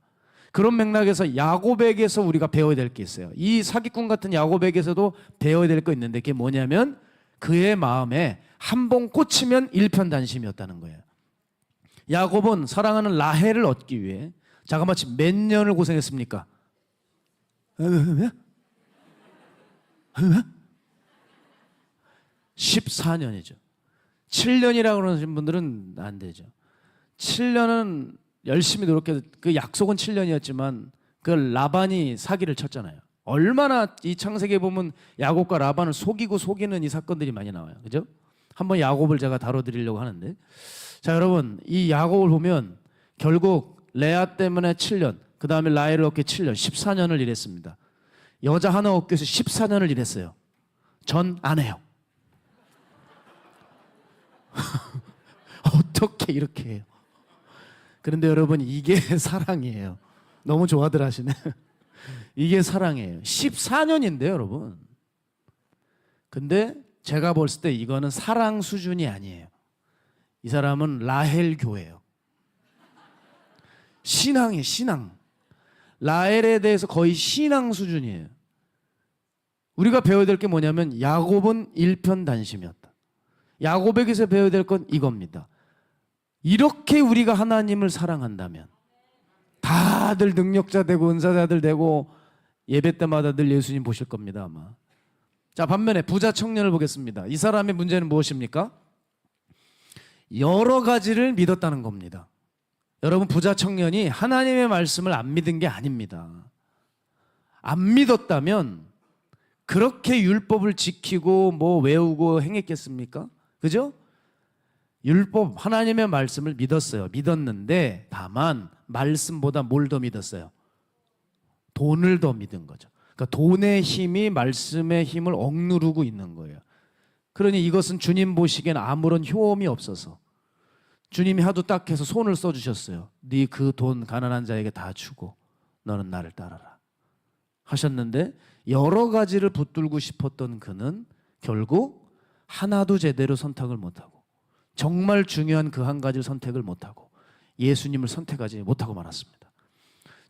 그런 맥락에서 야곱에게서 우리가 배워야 될 게 있어요. 이 사기꾼 같은 야곱에게서도 배워야 될 거 있는데 그게 뭐냐면 그의 마음에 한 번 꽂히면 일편단심이었다는 거예요. 야곱은 사랑하는 라헬을 얻기 위해 자그마치 몇 년을 고생했습니까? 14년이죠. 7년이라고 그러는 분들은 안 되죠. 7년은 열심히 노력해서 그 약속은 7년이었지만 그 라반이 사기를 쳤잖아요. 얼마나 이 창세기에 보면 야곱과 라반을 속이고 속이는 이 사건들이 많이 나와요. 그죠? 한번 야곱을 제가 다뤄드리려고 하는데, 자, 여러분, 이 야곱을 보면 결국 레아 때문에 7년, 그 다음에 라헬을 얻기 7년, 14년을 일했습니다. 여자 하나 얻기 위해서 14년을 일했어요. 전 안 해요. 어떻게 이렇게 해요? 그런데 여러분, 이게 사랑이에요. 너무 좋아들 하시네. 이게 사랑이에요. 14년인데요, 여러분. 근데 제가 볼 때 이거는 사랑 수준이 아니에요. 이 사람은 라헬 교회예요. 신앙이에요, 신앙. 라헬에 대해서 거의 신앙 수준이에요. 우리가 배워야 될 게 뭐냐면 야곱은 일편단심이었다. 야곱에게서 배워야 될 건 이겁니다. 이렇게 우리가 하나님을 사랑한다면 다들 능력자 되고 은사자들 되고 예배 때마다 늘 예수님 보실 겁니다, 아마. 자, 반면에 부자 청년을 보겠습니다. 이 사람의 문제는 무엇입니까? 여러 가지를 믿었다는 겁니다. 여러분, 부자 청년이 하나님의 말씀을 안 믿은 게 아닙니다. 안 믿었다면 그렇게 율법을 지키고 뭐 외우고 행했겠습니까? 그죠? 율법, 하나님의 말씀을 믿었어요. 믿었는데 다만 말씀보다 뭘 더 믿었어요? 돈을 더 믿은 거죠. 그러니까 돈의 힘이 말씀의 힘을 억누르고 있는 거예요. 그러니 이것은 주님 보시기엔 아무런 효험이 없어서 주님이 하도 딱 해서 손을 써주셨어요. 네 그 돈 가난한 자에게 다 주고 너는 나를 따라라 하셨는데, 여러 가지를 붙들고 싶었던 그는 결국 하나도 제대로 선택을 못하고 정말 중요한 그 한 가지를 선택을 못하고 예수님을 선택하지 못하고 말았습니다.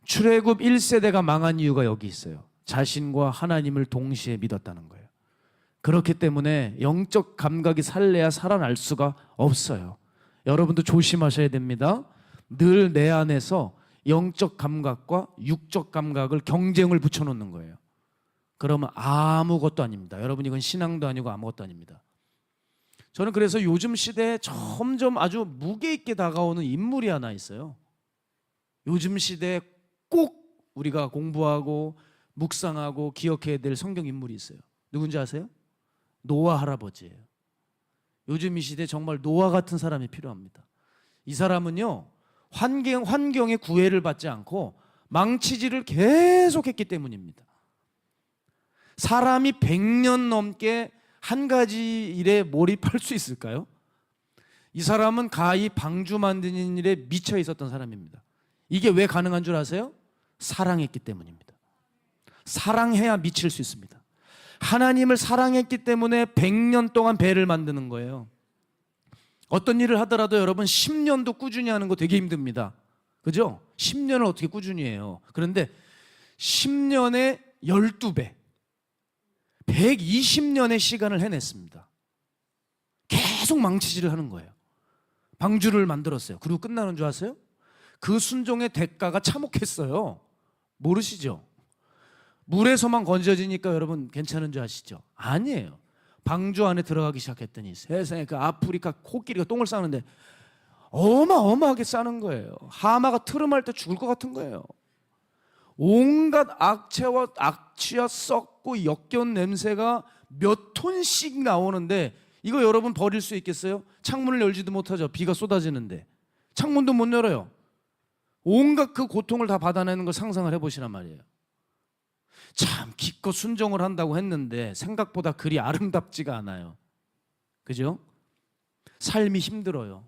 출애굽 1세대가 망한 이유가 여기 있어요. 자신과 하나님을 동시에 믿었다는 거예요. 그렇기 때문에 영적 감각이 살래야 살아날 수가 없어요. 여러분도 조심하셔야 됩니다. 늘 내 안에서 영적 감각과 육적 감각을 경쟁을 붙여놓는 거예요. 그러면 아무것도 아닙니다. 여러분, 이건 신앙도 아니고 아무것도 아닙니다. 저는 그래서 요즘 시대에 점점 아주 무게 있게 다가오는 인물이 하나 있어요. 요즘 시대에 꼭 우리가 공부하고 묵상하고 기억해야 될 성경 인물이 있어요. 누군지 아세요? 노아 할아버지예요. 요즘 이 시대에 정말 노아 같은 사람이 필요합니다. 이 사람은요, 환경의 구애를 받지 않고 망치질을 계속했기 때문입니다. 사람이 100년 넘게 한 가지 일에 몰입할 수 있을까요? 이 사람은 가히 방주 만드는 일에 미쳐 있었던 사람입니다. 이게 왜 가능한 줄 아세요? 사랑했기 때문입니다. 사랑해야 미칠 수 있습니다. 하나님을 사랑했기 때문에 100년 동안 배를 만드는 거예요. 어떤 일을 하더라도 여러분 10년도 꾸준히 하는 거 되게 힘듭니다. 그죠? 10년을 어떻게 꾸준히 해요? 그런데 10년에 12배, 120년의 시간을 해냈습니다. 계속 망치질을 하는 거예요. 방주를 만들었어요. 그리고 끝나는 줄 아세요? 그 순종의 대가가 참혹했어요. 모르시죠? 물에서만 건져지니까 여러분 괜찮은 줄 아시죠? 아니에요. 방주 안에 들어가기 시작했더니 세상에 그 아프리카 코끼리가 똥을 싸는데 어마어마하게 싸는 거예요. 하마가 트름할 때 죽을 것 같은 거예요. 온갖 악취와 썩고 역겨운 냄새가 몇 톤씩 나오는데 이거 여러분 버릴 수 있겠어요? 창문을 열지도 못하죠. 비가 쏟아지는데 창문도 못 열어요. 온갖 그 고통을 다 받아내는 걸 상상을 해보시란 말이에요. 참 기껏 순종을 한다고 했는데 생각보다 그리 아름답지가 않아요. 그죠? 삶이 힘들어요.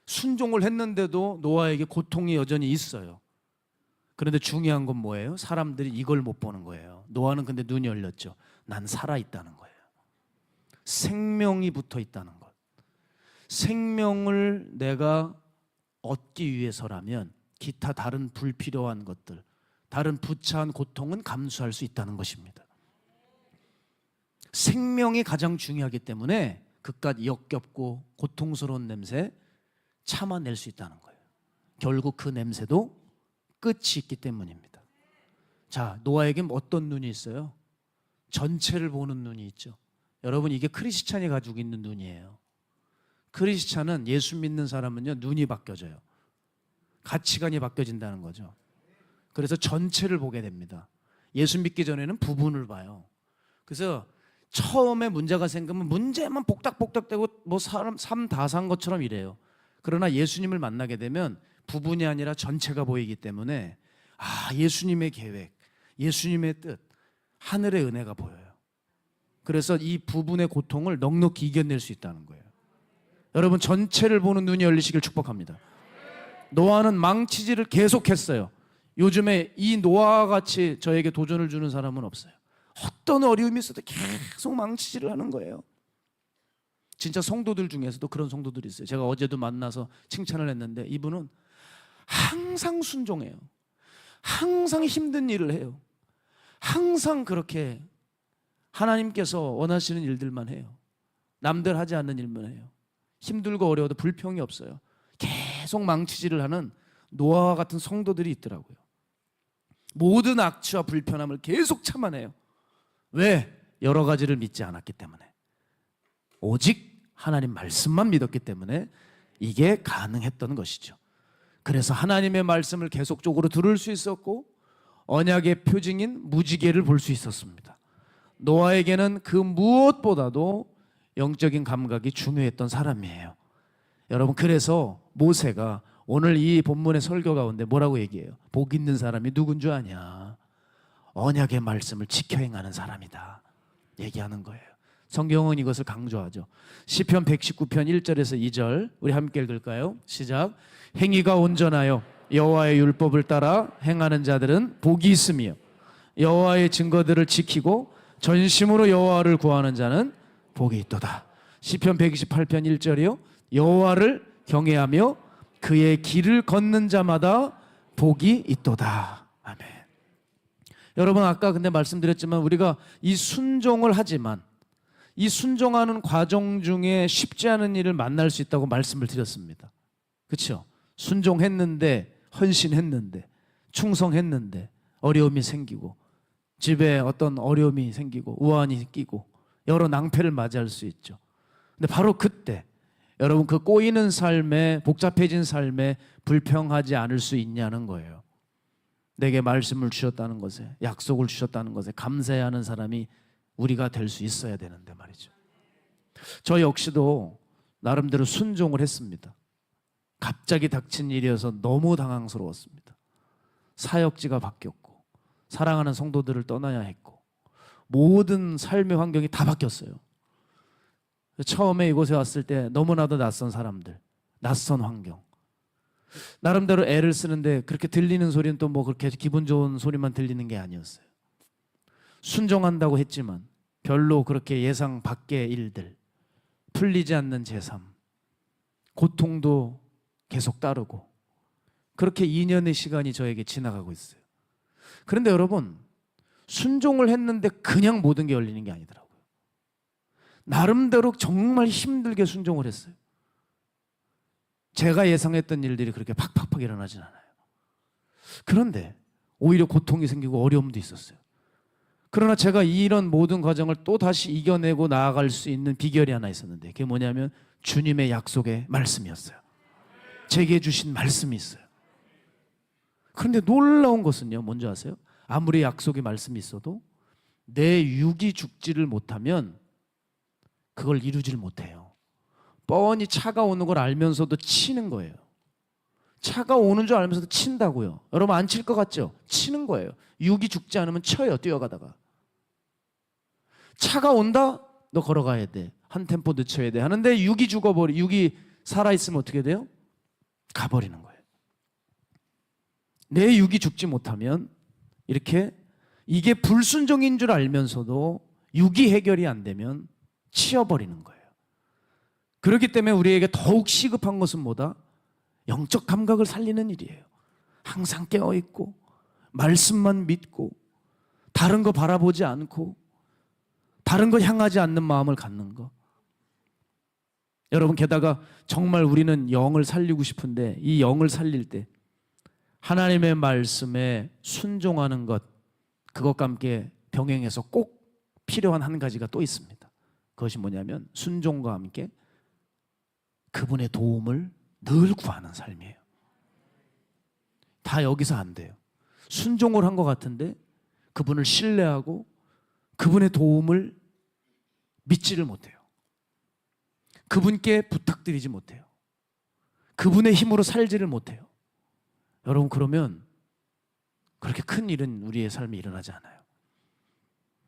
순종을 했는데도 노아에게 고통이 여전히 있어요. 그런데 중요한 건 뭐예요? 사람들이 이걸 못 보는 거예요. 노아는 근데 눈이 열렸죠. 난 살아있다는 거예요. 생명이 붙어 있다는 것. 생명을 내가 얻기 위해서라면 기타 다른 불필요한 것들, 다른 부차한 고통은 감수할 수 있다는 것입니다. 생명이 가장 중요하기 때문에 그깟 역겹고 고통스러운 냄새 참아낼 수 있다는 거예요. 결국 그 냄새도 끝이 있기 때문입니다. 자, 노아에겐 어떤 눈이 있어요? 전체를 보는 눈이 있죠. 여러분, 이게 크리스찬이 가지고 있는 눈이에요. 크리스찬은 예수 믿는 사람은요, 눈이 바뀌어져요. 가치관이 바뀌어진다는 거죠. 그래서 전체를 보게 됩니다. 예수 믿기 전에는 부분을 봐요. 그래서 처음에 문제가 생기면 문제만 복닥복닥대고 뭐 삶 다 산 것처럼 이래요. 그러나 예수님을 만나게 되면 부분이 아니라 전체가 보이기 때문에 예수님의 계획, 예수님의 뜻, 하늘의 은혜가 보여요. 그래서 이 부분의 고통을 넉넉히 이겨낼 수 있다는 거예요. 여러분, 전체를 보는 눈이 열리시길 축복합니다. 노아는 망치질을 계속했어요. 요즘에 이 노아와 같이 저에게 도전을 주는 사람은 없어요. 어떤 어려움이 있어도 계속 망치질을 하는 거예요. 진짜 성도들 중에서도 그런 성도들이 있어요. 제가 어제도 만나서 칭찬을 했는데 이분은 항상 순종해요. 항상 힘든 일을 해요. 항상 그렇게 하나님께서 원하시는 일들만 해요. 남들 하지 않는 일만 해요. 힘들고 어려워도 불평이 없어요. 계속 망치질을 하는 노아와 같은 성도들이 있더라고요. 모든 악취와 불편함을 계속 참아내요. 왜? 여러 가지를 믿지 않았기 때문에. 오직 하나님 말씀만 믿었기 때문에 이게 가능했던 것이죠. 그래서 하나님의 말씀을 계속적으로 들을 수 있었고 언약의 표징인 무지개를 볼 수 있었습니다. 노아에게는 그 무엇보다도 영적인 감각이 중요했던 사람이에요. 여러분, 그래서 모세가 오늘 이 본문의 설교 가운데 뭐라고 얘기해요? 복 있는 사람이 누군 줄 아냐? 언약의 말씀을 지켜 행하는 사람이다 얘기하는 거예요. 성경은 이것을 강조하죠. 시편 119편 1절에서 2절 우리 함께 읽을까요? 시작. 행위가 온전하여 여호와의 율법을 따라 행하는 자들은 복이 있으며 여호와의 증거들을 지키고 전심으로 여호와를 구하는 자는 복이 있도다. 시편 128편 1절이요. 여호와를 경외하며 그의 길을 걷는 자마다 복이 있도다. 아멘. 여러분, 아까 근데 말씀드렸지만 우리가 이 순종을 하지만 이 순종하는 과정 중에 쉽지 않은 일을 만날 수 있다고 말씀을 드렸습니다. 그렇죠? 순종했는데, 헌신했는데, 충성했는데 어려움이 생기고 집에 어떤 어려움이 생기고 우환이 끼고 여러 낭패를 맞이할 수 있죠. 근데 바로 그때 여러분, 그 꼬이는 삶에, 복잡해진 삶에 불평하지 않을 수 있냐는 거예요. 내게 말씀을 주셨다는 것에, 약속을 주셨다는 것에 감사해야 하는 사람이 우리가 될 수 있어야 되는데 말이죠. 저 역시도 나름대로 순종을 했습니다. 갑자기 닥친 일이어서 너무 당황스러웠습니다. 사역지가 바뀌었고 사랑하는 성도들을 떠나야 했고 모든 삶의 환경이 다 바뀌었어요. 처음에 이곳에 왔을 때 너무나도 낯선 사람들, 낯선 환경, 나름대로 애를 쓰는데 그렇게 들리는 소리는 또 뭐 그렇게 기분 좋은 소리만 들리는 게 아니었어요. 순종한다고 했지만 별로 그렇게 예상 밖의 일들, 풀리지 않는 제 삶, 고통도 계속 따르고 그렇게 2년의 시간이 저에게 지나가고 있어요. 그런데 여러분, 순종을 했는데 그냥 모든 게 열리는 게 아니더라고요. 나름대로 정말 힘들게 순종을 했어요. 제가 예상했던 일들이 그렇게 팍팍팍 일어나진 않아요. 그런데 오히려 고통이 생기고 어려움도 있었어요. 그러나 제가 이런 모든 과정을 또 다시 이겨내고 나아갈 수 있는 비결이 하나 있었는데, 그게 뭐냐면 주님의 약속의 말씀이었어요. 제게 주신 말씀이 있어요. 그런데 놀라운 것은요, 뭔지 아세요? 아무리 약속의 말씀이 있어도 내 육이 죽지를 못하면 그걸 이루지를 못해요. 뻔히 차가 오는 걸 알면서도 치는 거예요. 차가 오는 줄 알면서도 친다고요. 여러분, 안 칠 것 같죠? 치는 거예요. 육이 죽지 않으면 쳐요, 뛰어가다가. 차가 온다? 너 걸어가야 돼. 한 템포 늦춰야 돼. 하는데 육이 살아있으면 어떻게 돼요? 가버리는 거예요. 내 육이 죽지 못하면 이게 불순종인 줄 알면서도 육이 해결이 안 되면 치어버리는 거예요. 그렇기 때문에 우리에게 더욱 시급한 것은 뭐다? 영적 감각을 살리는 일이에요. 항상 깨어있고 말씀만 믿고 다른 거 바라보지 않고 다른 거 향하지 않는 마음을 갖는 거. 여러분, 게다가 정말 우리는 영을 살리고 싶은데 이 영을 살릴 때 하나님의 말씀에 순종하는 것, 그것과 함께 병행해서 꼭 필요한 한 가지가 또 있습니다. 그것이 뭐냐면 순종과 함께 그분의 도움을 늘 구하는 삶이에요. 다 여기서 안 돼요. 순종을 한 것 같은데 그분을 신뢰하고 그분의 도움을 믿지를 못해요. 그분께 부탁드리지 못해요. 그분의 힘으로 살지를 못해요. 여러분, 그러면 그렇게 큰 일은 우리의 삶에 일어나지 않아요.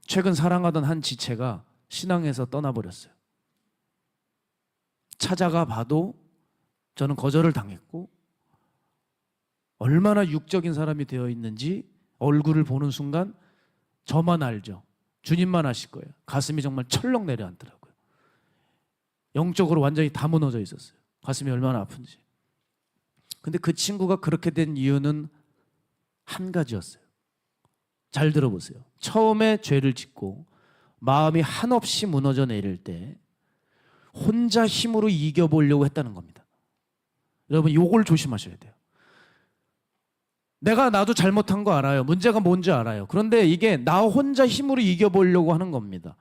최근 사랑하던 한 지체가 신앙에서 떠나버렸어요. 찾아가 봐도 저는 거절을 당했고, 얼마나 육적인 사람이 되어 있는지 얼굴을 보는 순간 저만 알죠. 주님만 아실 거예요. 가슴이 정말 철렁 내려앉더라고요. 영적으로 완전히 다 무너져 있었어요. 가슴이 얼마나 아픈지. 근데 그 친구가 그렇게 된 이유는 한 가지였어요. 잘 들어보세요. 처음에 죄를 짓고 마음이 한없이 무너져 내릴 때 혼자 힘으로 이겨보려고 했다는 겁니다. 여러분, 요걸 조심하셔야 돼요. 나도 잘못한 거 알아요. 문제가 뭔지 알아요. 그런데 이게 나 혼자 힘으로 이겨보려고 하는 겁니다.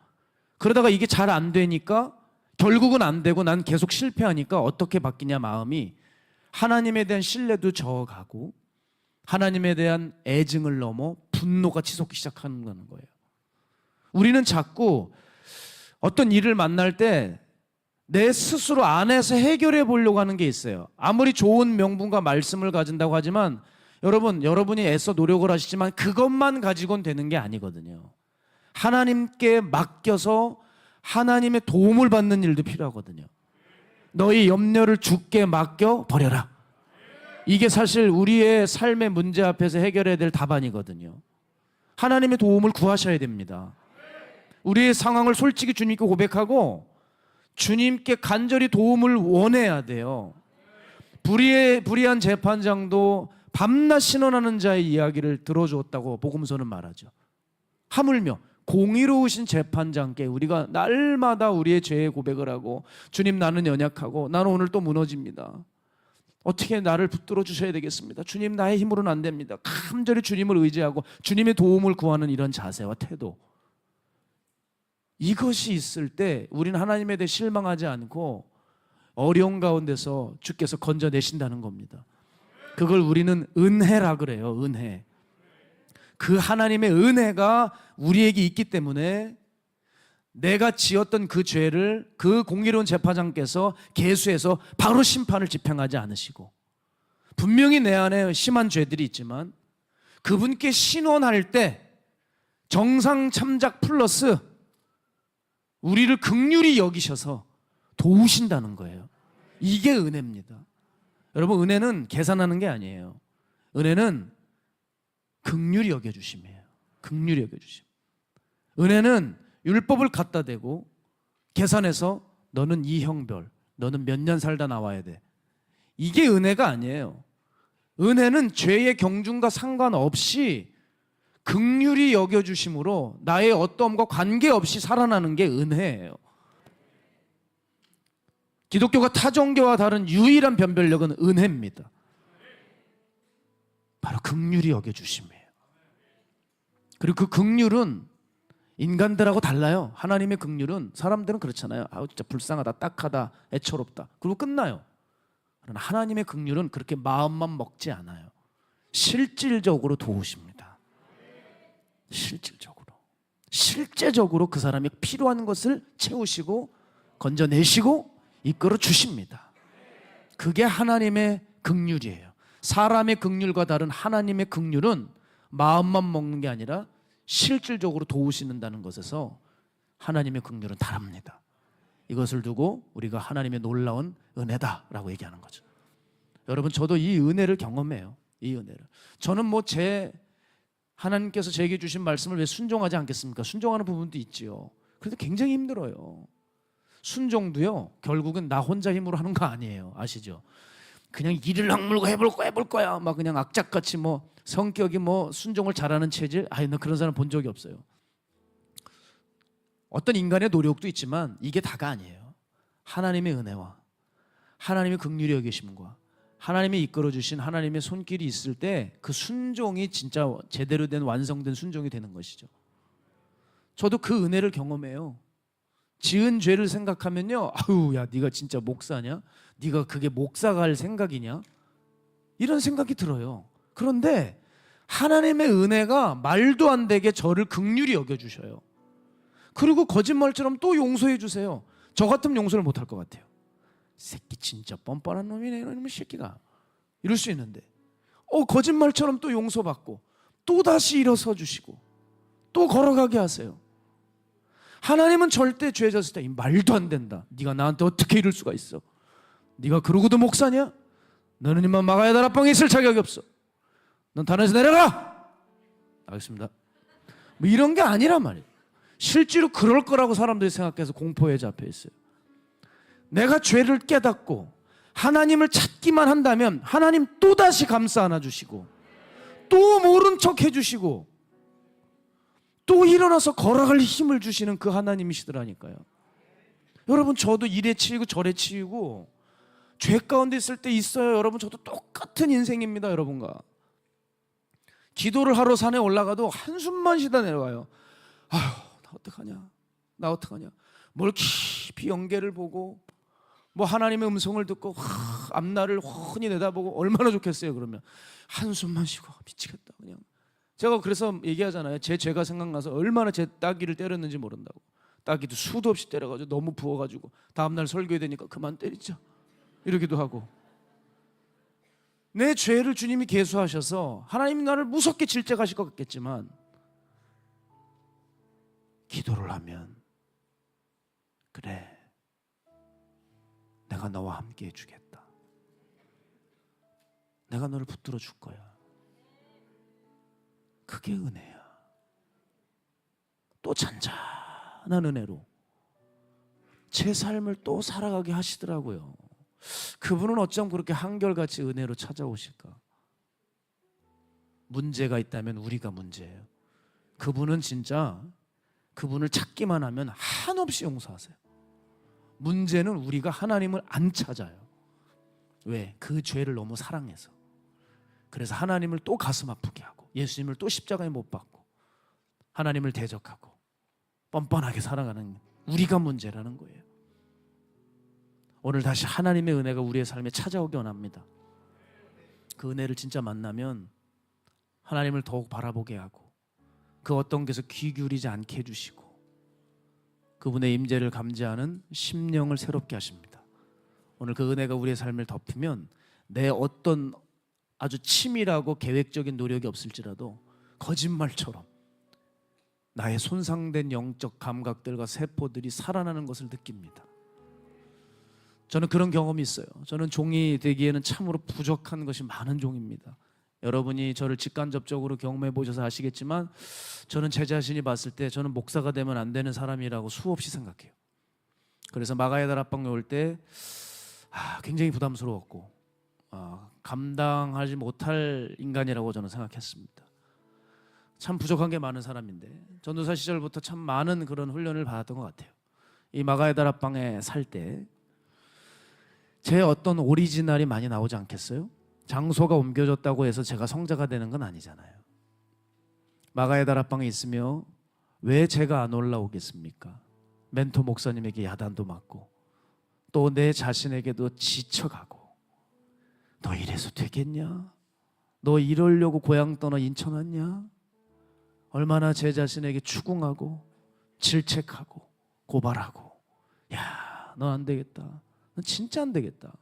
그러다가 이게 잘 안 되니까, 결국은 안 되고 난 계속 실패하니까 어떻게 바뀌냐, 마음이. 하나님에 대한 신뢰도 저어가고 하나님에 대한 애증을 넘어 분노가 치솟기 시작하는 거예요. 우리는 자꾸 어떤 일을 만날 때 내 스스로 안에서 해결해 보려고 하는 게 있어요. 아무리 좋은 명분과 말씀을 가진다고 하지만 여러분이 애써 노력을 하시지만 그것만 가지고는 되는 게 아니거든요. 하나님께 맡겨서 하나님의 도움을 받는 일도 필요하거든요. 너희 염려를 주께 맡겨 버려라. 이게 사실 우리의 삶의 문제 앞에서 해결해야 될 답안이거든요. 하나님의 도움을 구하셔야 됩니다. 우리의 상황을 솔직히 주님께 고백하고 주님께 간절히 도움을 원해야 돼요. 불의한 재판장도 밤낮 신원하는 자의 이야기를 들어주었다고 복음서는 말하죠. 하물며 공의로우신 재판장께 우리가 날마다 우리의 죄의 고백을 하고, 주님, 나는 연약하고 나는 오늘 또 무너집니다. 어떻게 나를 붙들어 주셔야 되겠습니다. 주님, 나의 힘으로는 안 됩니다. 간절히 주님을 의지하고 주님의 도움을 구하는 이런 자세와 태도, 이것이 있을 때 우리는 하나님에 대해 실망하지 않고 어려운 가운데서 주께서 건져내신다는 겁니다. 그걸 우리는 은혜라 그래요. 은혜. 그 하나님의 은혜가 우리에게 있기 때문에 내가 지었던 그 죄를 그 공의로운 재판장께서 계수해서 바로 심판을 집행하지 않으시고, 분명히 내 안에 심한 죄들이 있지만 그분께 신원할 때 정상 참작 플러스 우리를 긍휼히 여기셔서 도우신다는 거예요. 이게 은혜입니다. 여러분, 은혜는 계산하는 게 아니에요. 은혜는 긍휼히 여겨주심이에요. 긍휼히 여겨주심. 은혜는 율법을 갖다 대고 계산해서 너는 이 형별, 너는 몇 년 살다 나와야 돼. 이게 은혜가 아니에요. 은혜는 죄의 경중과 상관없이 긍휼히 여겨주심으로 나의 어떠함과 관계없이 살아나는 게 은혜예요. 기독교가 타 종교와 다른 유일한 변별력은 은혜입니다. 바로 긍휼히 여겨주심이에요. 그리고 그 긍휼은 인간들하고 달라요. 하나님의 긍휼은, 사람들은 그렇잖아요. 아우 진짜 불쌍하다, 딱하다, 애처롭다, 그리고 끝나요. 그러나 하나님의 긍휼은 그렇게 마음만 먹지 않아요. 실질적으로 도우십니다. 실제적으로 그 사람이 필요한 것을 채우시고 건져내시고 이끌어 주십니다. 그게 하나님의 긍휼이에요. 사람의 긍휼과 다른 하나님의 긍휼은 마음만 먹는 게 아니라 실질적으로 도우시는다는 것에서 하나님의 긍휼은 다릅니다. 이것을 두고 우리가 하나님의 놀라운 은혜다라고 얘기하는 거죠. 여러분, 저도 이 은혜를 경험해요. 이 은혜를. 저는 하나님께서 제게 주신 말씀을 왜 순종하지 않겠습니까? 순종하는 부분도 있지요. 그런데 굉장히 힘들어요. 순종도요, 결국은 나 혼자 힘으로 하는 거 아니에요. 아시죠? 그냥 이를 악물고 해볼 거야. 막 그냥 악착같이 성격이 순종을 잘하는 체질. 나 그런 사람 본 적이 없어요. 어떤 인간의 노력도 있지만 이게 다가 아니에요. 하나님의 은혜와 하나님의 긍휼히 여기심과 하나님이 이끌어 주신 하나님의 손길이 있을 때 그 순종이 진짜 제대로 된 완성된 순종이 되는 것이죠. 저도 그 은혜를 경험해요. 지은 죄를 생각하면요, 아유 야 네가 진짜 목사냐? 네가 그게 목사가 할 생각이냐? 이런 생각이 들어요. 그런데 하나님의 은혜가 말도 안 되게 저를 긍휼히 여겨주셔요. 그리고 거짓말처럼 또 용서해 주세요. 저 같으면 용서를 못할 것 같아요. 새끼 진짜 뻔뻔한 놈이네, 이놈의 새끼가, 이럴 수 있는데 거짓말처럼 또 용서받고 또 다시 일어서 주시고 또 걸어가게 하세요. 하나님은 절대 죄 졌을 때 말도 안 된다, 네가 나한테 어떻게 이럴 수가 있어, 네가 그러고도 목사냐, 너는 이만 마가야 다락방에 있을 자격이 없어, 넌 단에서 내려가, 알겠습니다, 이런 게 아니란 말이에요. 실제로 그럴 거라고 사람들이 생각해서 공포에 잡혀 있어요. 내가 죄를 깨닫고 하나님을 찾기만 한다면 하나님 또다시 감싸 안아주시고 또 모른 척 해주시고 또 일어나서 걸어갈 힘을 주시는 그 하나님이시더라니까요. 여러분, 저도 이래 치이고 저래 치이고 죄 가운데 있을 때 있어요. 여러분, 저도 똑같은 인생입니다. 여러분과 기도를 하러 산에 올라가도 한숨만 쉬다 내려가요. 아휴, 나 어떡하냐, 뭘 깊이 영계를 보고 하나님의 음성을 듣고 앞날을 훤히 내다보고 얼마나 좋겠어요. 그러면 한숨만 쉬고 미치겠다 그냥. 제가 그래서 얘기하잖아요. 제 죄가 생각나서 얼마나 제 따귀를 때렸는지 모른다고. 따귀도 수도 없이 때려가지고 너무 부어가지고 다음날 설교해야 되니까 그만 때리자 이러기도 하고. 내 죄를 주님이 계수하셔서 하나님이 나를 무섭게 질책하실 것 같겠지만 기도를 하면 그래, 내가 너와 함께 해주겠다, 내가 너를 붙들어 줄 거야, 그게 은혜야. 또 잔잔한 은혜로 제 삶을 또 살아가게 하시더라고요. 그분은 어쩜 그렇게 한결같이 은혜로 찾아오실까? 문제가 있다면 우리가 문제예요. 그분은 진짜 그분을 찾기만 하면 한없이 용서하세요. 문제는 우리가 하나님을 안 찾아요. 왜? 그 죄를 너무 사랑해서. 그래서 하나님을 또 가슴 아프게 하고 예수님을 또 십자가에 못 박고 하나님을 대적하고 뻔뻔하게 살아가는 우리가 문제라는 거예요. 오늘 다시 하나님의 은혜가 우리의 삶에 찾아오기 원합니다. 그 은혜를 진짜 만나면 하나님을 더욱 바라보게 하고 그 어떤 것에서 귀 기울이지 않게 해주시고 그분의 임재를 감지하는 심령을 새롭게 하십니다. 오늘 그 은혜가 우리의 삶을 덮으면 내 어떤 아주 치밀하고 계획적인 노력이 없을지라도 거짓말처럼 나의 손상된 영적 감각들과 세포들이 살아나는 것을 느낍니다. 저는 그런 경험이 있어요. 저는 종이 되기에는 참으로 부족한 것이 많은 종입니다. 여러분이 저를 직간접적으로 경험해 보셔서 아시겠지만 저는 제 자신이 봤을 때 저는 목사가 되면 안 되는 사람이라고 수없이 생각해요. 그래서 마가야 다락방에 올 때 굉장히 부담스러웠고 감당하지 못할 인간이라고 저는 생각했습니다. 참 부족한 게 많은 사람인데 전도사 시절부터 참 많은 그런 훈련을 받았던 것 같아요. 이 마가의 다락방에 살 때 제 어떤 오리지널이 많이 나오지 않겠어요? 장소가 옮겨졌다고 해서 제가 성자가 되는 건 아니잖아요. 마가의 다락방에 있으며 왜 제가 안 올라오겠습니까? 멘토 목사님에게 야단도 맞고 또 내 자신에게도 지쳐가고 너 이래서 되겠냐? 너 이러려고 고향 떠나 인천 왔냐? 얼마나 제 자신에게 추궁하고 질책하고 고발하고 야, 너 안 되겠다. 넌 진짜 안 되겠다.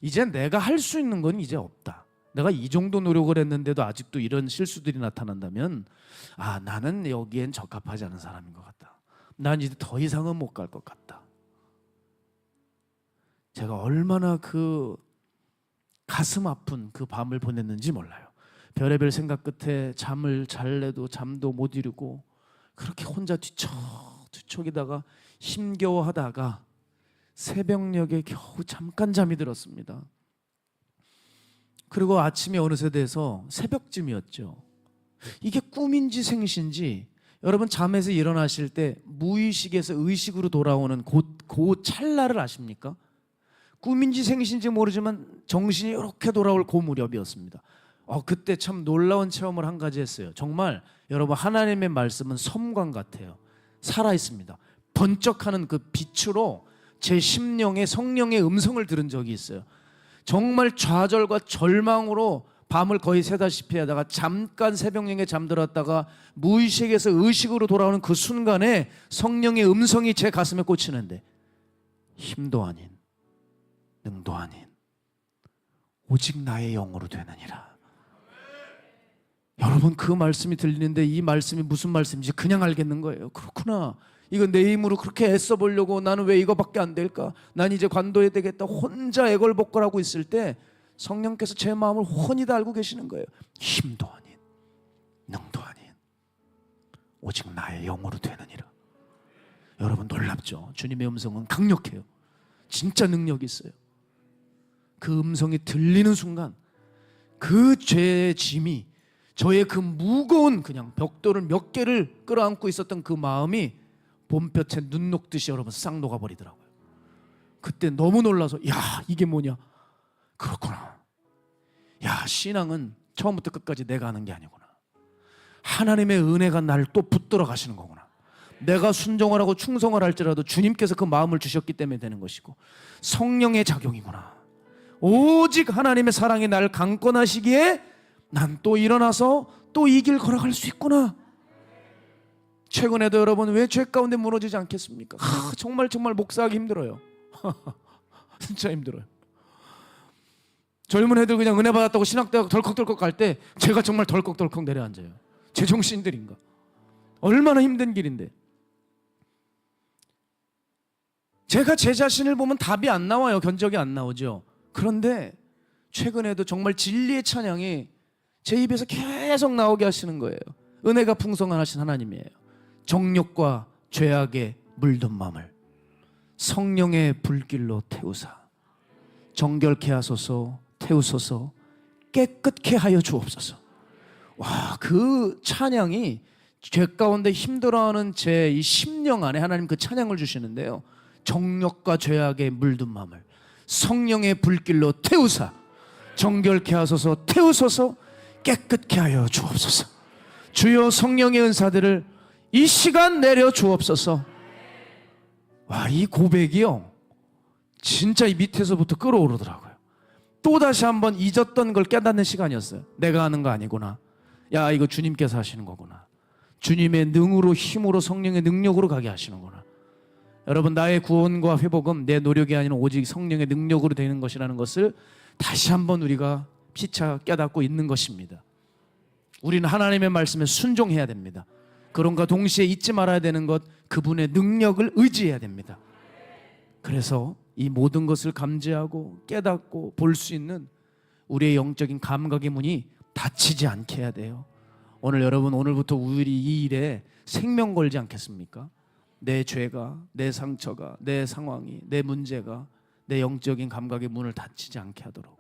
이제 내가 할 수 있는 건 이제 없다. 내가 이 정도 노력을 했는데도 아직도 이런 실수들이 나타난다면 나는 여기엔 적합하지 않은 사람인 것 같다. 난 이제 더 이상은 못 갈 것 같다. 제가 얼마나 그 가슴 아픈 그 밤을 보냈는지 몰라요. 별의별 생각 끝에 잠을 잘래도 잠도 못 이루고 그렇게 혼자 뒤척이다가 힘겨워하다가 새벽녘에 겨우 잠깐 잠이 들었습니다. 그리고 아침이 어느새 돼서 새벽쯤이었죠. 이게 꿈인지 생신지 여러분 잠에서 일어나실 때 무의식에서 의식으로 돌아오는 그 찰나를 아십니까? 꿈인지 생신지 모르지만 정신이 이렇게 돌아올 그 무렵이었습니다. 그때 참 놀라운 체험을 한 가지 했어요. 정말 여러분 하나님의 말씀은 섬광 같아요. 살아있습니다. 번쩍하는 그 빛으로 제 심령에 성령의 음성을 들은 적이 있어요. 정말 좌절과 절망으로 밤을 거의 새다시피 하다가 잠깐 새벽녘에 잠들었다가 무의식에서 의식으로 돌아오는 그 순간에 성령의 음성이 제 가슴에 꽂히는데 힘도 아닌 능도 아닌 오직 나의 영으로 되느니라. 여러분 그 말씀이 들리는데 이 말씀이 무슨 말씀인지 그냥 알겠는 거예요. 그렇구나. 이거 내 힘으로 그렇게 애써 보려고 나는 왜 이거밖에 안 될까? 난 이제 관둬야 되겠다. 혼자 애걸복걸하고 있을 때 성령께서 제 마음을 훤히 다 알고 계시는 거예요. 힘도 아닌 능도 아닌 오직 나의 영으로 되느니라. 여러분 놀랍죠? 주님의 음성은 강력해요. 진짜 능력이 있어요. 그 음성이 들리는 순간 그 죄의 짐이 저의 그 무거운 그냥 벽돌을 몇 개를 끌어안고 있었던 그 마음이 봄볕에 눈 녹듯이 여러분 싹 녹아버리더라고요. 그때 너무 놀라서 이게 뭐냐? 그렇구나. 신앙은 처음부터 끝까지 내가 하는 게 아니구나. 하나님의 은혜가 나를 또 붙들어 가시는 거구나. 내가 순종을 하고 충성을 할지라도 주님께서 그 마음을 주셨기 때문에 되는 것이고 성령의 작용이구나. 오직 하나님의 사랑이 나를 강권하시기에 난 또 일어나서 또 이 길 걸어갈 수 있구나. 최근에도 여러분 왜 죄 가운데 무너지지 않겠습니까? 정말 목사하기 힘들어요. 진짜 힘들어요. 젊은 애들 그냥 은혜 받았다고 신학대학 덜컥덜컥 갈 때 제가 정말 덜컥덜컥 내려앉아요. 제정신들인가. 얼마나 힘든 길인데. 제가 제 자신을 보면 답이 안 나와요. 견적이 안 나오죠. 그런데 최근에도 정말 진리의 찬양이 제 입에서 계속 나오게 하시는 거예요. 은혜가 풍성하신 하나님이에요. 정욕과 죄악에 물든 마음을 성령의 불길로 태우사 정결케 하소서 태우소서 깨끗케 하여 주옵소서. 와, 그 찬양이 죄 가운데 힘들어하는 제 이 심령 안에 하나님 그 찬양을 주시는데요. 정욕과 죄악에 물든 마음을 성령의 불길로 태우사 정결케 하소서 태우소서 깨끗케 하여 주옵소서. 주여 성령의 은사들을 이 시간 내려 주옵소서. 와, 이 고백이요 진짜 이 밑에서부터 끌어오르더라고요. 또다시 한번 잊었던 걸 깨닫는 시간이었어요. 내가 하는 거 아니구나. 이거 주님께서 하시는 거구나. 주님의 능으로 힘으로 성령의 능력으로 가게 하시는구나. 여러분 나의 구원과 회복은 내 노력이 아닌 오직 성령의 능력으로 되는 것이라는 것을 다시 한번 우리가 피차 깨닫고 있는 것입니다. 우리는 하나님의 말씀에 순종해야 됩니다. 그런가 동시에 잊지 말아야 되는 것, 그분의 능력을 의지해야 됩니다. 그래서 이 모든 것을 감지하고 깨닫고 볼 수 있는 우리의 영적인 감각의 문이 닫히지 않게 해야 돼요. 오늘 여러분 오늘부터 우리 이 일에 생명 걸지 않겠습니까? 내 죄가, 내 상처가, 내 상황이, 내 문제가, 내 영적인 감각의 문을 닫히지 않게 하도록,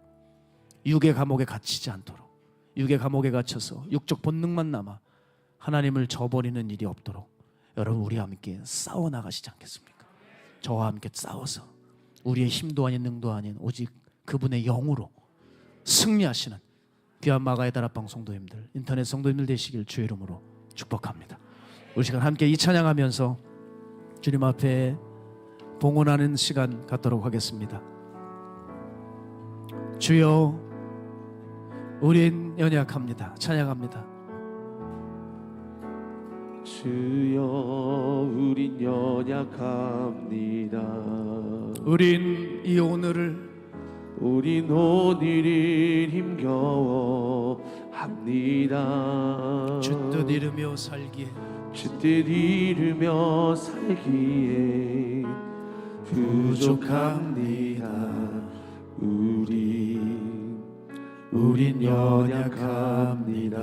육의 감옥에 갇히지 않도록, 육의 감옥에 갇혀서 육적 본능만 남아 하나님을 저버리는 일이 없도록 여러분 우리와 함께 싸워 나가시지 않겠습니까? 저와 함께 싸워서 우리의 힘도 아닌 능도 아닌 오직 그분의 영으로 승리하시는 귀한 마가의 다락방 성도님들, 인터넷 성도님들 되시길 주의 이름으로 축복합니다. 우리 시간 함께 이 찬양하면서 주님 앞에 봉헌하는 시간 갖도록 하겠습니다. 주여 우린 연약합니다. 찬양합니다. 주여 우린 연약합니다. 우린 오늘을 힘겨워 합니다. 주 뜻 이루며 살기에 부족합니다. 우린 연약합니다.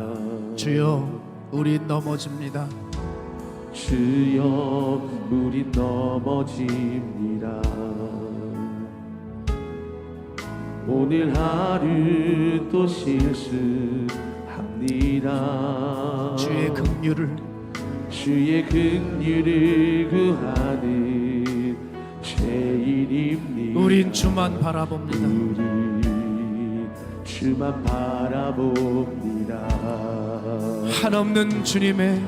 주여 우린 넘어집니다. 주여 우린 넘어집니다. 오늘 하루 또 실수합니다. 주의 긍휼을 구하는 죄인입니다. 우린 주만 바라봅니다. 우리 주만 바라봅니다. 한없는 주님의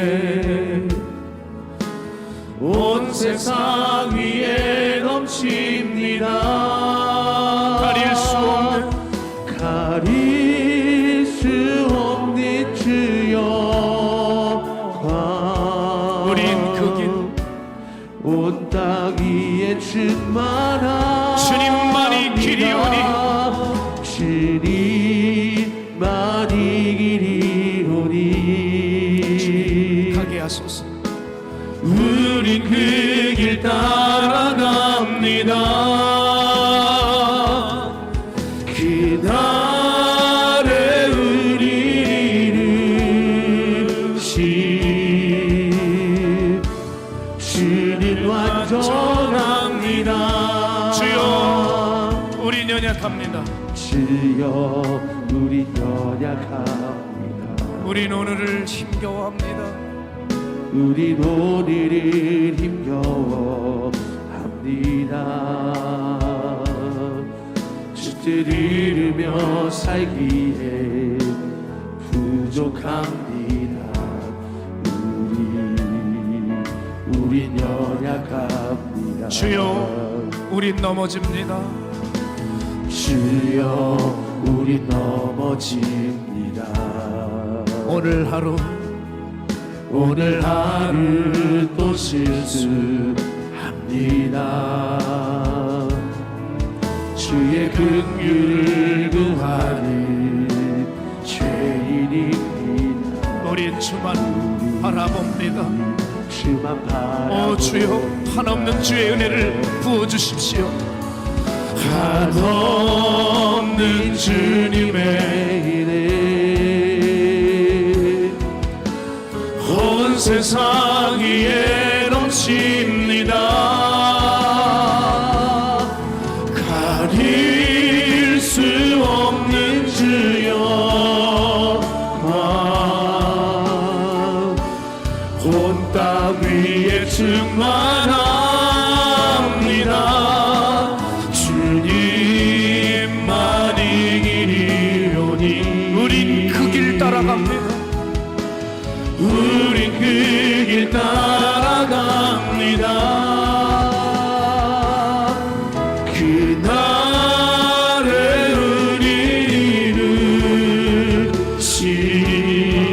은혜 온 세상 위에 넘칩니다. 가릴 수 없는 주여 우린 그 길 온 땅 위에 충만합니다. 주님만이 길이오니 주님만이 길이오니 가게 하소서. 우린 그 길 따라갑니다. 그날에 우리를 이루신 주님 완전합니다. 주여 우린 연약합니다. 주여 우린 연약합니다. 우린 오늘을 힘겨워합니다. 우린 오늘을 힘겨워 합니다. 주 뜻 이루며 살기에 부족합니다. 우린 연약합니다. 주여 우린 넘어집니다. 주여 우린 넘어집니다. 오늘 하루 또 실수합니다. 주의 긍휼을 구하는 죄인입니다. 우린 주만 바라봅니다. 주만 바라봅니다. 오 주여 한없는 주의 은혜를 부어주십시오. 한없는 주님의 은혜 온 세상 위에 넘칩니다. 가릴 수 없는 주여 온 땅 위에 충만합니다. 주님만이 길이오니 우린 그 길 따라갑니다. 우린 그 길 따라갑니다. 그날에 우리를 이루신